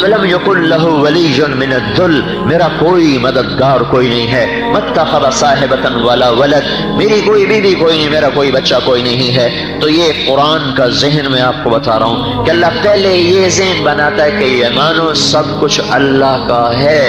وَلَمْ يَقُلْ لَهُ وَلِيٌّ مِّنَ الذُّلِّ، میرا کوئی مددگار کوئی نہیں ہے. مَتَّخَذَ صَاحِبَةً وَلَا وَلَدٍ، میری کوئی بیوی کوئی نہیں، میرا کوئی بچہ کوئی نہیں ہے. تو یہ قرآن کا ذہن میں آپ کو بتا رہا ہوں کہ اللہ پہلے یہ ذہن بناتا ہے کہ یہ مانو سب کچھ اللہ کا ہے.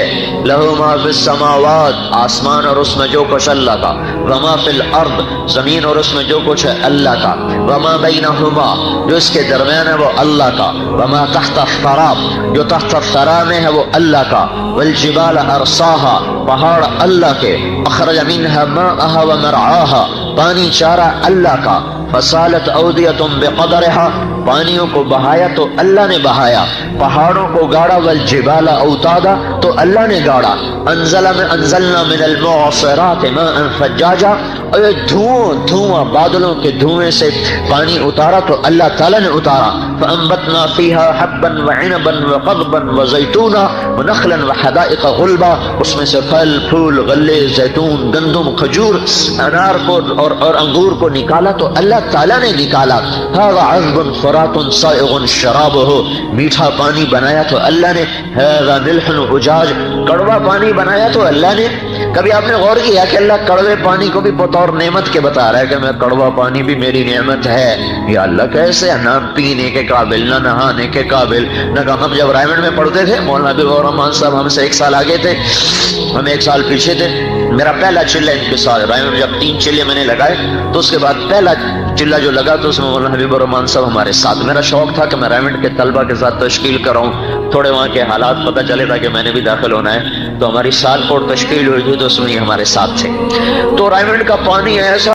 لَهُ مَا فِي السَّمَاوَاتِ، آسمان اور اس میں جو کچھ اللہ کا، وَمَا فِي الْأَرْضِ، زمین اور اس میں جو کچھ ہے اللہ کا، وَمَا بَيْنَهُمَا، جو اس کے درمیان ہے وہ اللہ کا، وَمَا تَحْتَ الثَّرَى، جو تحت الثرى میں ہے وہ اللہ کا، وَالْجِبَالَ أَرْسَاهَا، پہاڑ اللہ کے، أَخْرَجَ مِنْهَا مَاءَهَا وَمَرْعَاهَا، پانی چارہ اللہ کا، فَصَالَتْ أَوْدِيَةٌ بِقَدَرِهَا، پانیوں کو بہایا تو اللہ نے بہایا، پہاڑوں کو گاڑا، والجبال اوتادا، تو اللہ نے گاڑا، انزلنا من المعصرات ماء ثجاجا، اور دھواں بادلوں کے دھوئیں سے پانی اتارا تو اللہ تعالیٰ نے اتارا. فانبتنا فيها حبا وعنبا وقضبا وزيتونا ونخلا وحدائق غلبا، اس میں سے پھل پھول غلے زیتون گندم کھجور انار کو اور انگور کو نکالا تو اللہ تعالیٰ نے نکالا. هذا عذب فرات سائغ شرابه، میٹھا پانی بنایا تو اللہ نے. هذا ملح اجاج، کڑوا پانی بنایا تو اللہ نے. کبھی آپ نے غور کیا کہ اللہ کڑوے پانی کو بھی بطور نعمت کے بتا رہا ہے کہ میں کڑوا پانی بھی میری نعمت ہے؟ یا اللہ کیسے؟ نہ پینے کے قابل، نہ نہانے کے قابل، نہ. ہم جب رائمنڈ میں پڑھتے تھے، مولانا حبیب الرحمان صاحب ہم سے 1 سال آگے تھے، ہم 1 سال پیچھے تھے. میرا پہلا چلہ ان کے ساتھ رائمنڈ، جب 3 چلے میں نے لگائے تو اس کے بعد پہلا چلہ جو لگا تو اس میں مولانا حبیب الرحمان صاحب ہمارے ساتھ. میرا شوق تھا کہ میں رائمنڈ کے طلبہ کے ساتھ تشکیل کراؤں، تھوڑے وہاں کے حالات پتہ چلے تھا کہ میں نے بھی داخل ہونا ہے. تو ہماری سال کوٹ تشکیل ہوئی تھی تو اس میں ہمارے ساتھ تھے. تو رائمنڈ کا پانی ایسا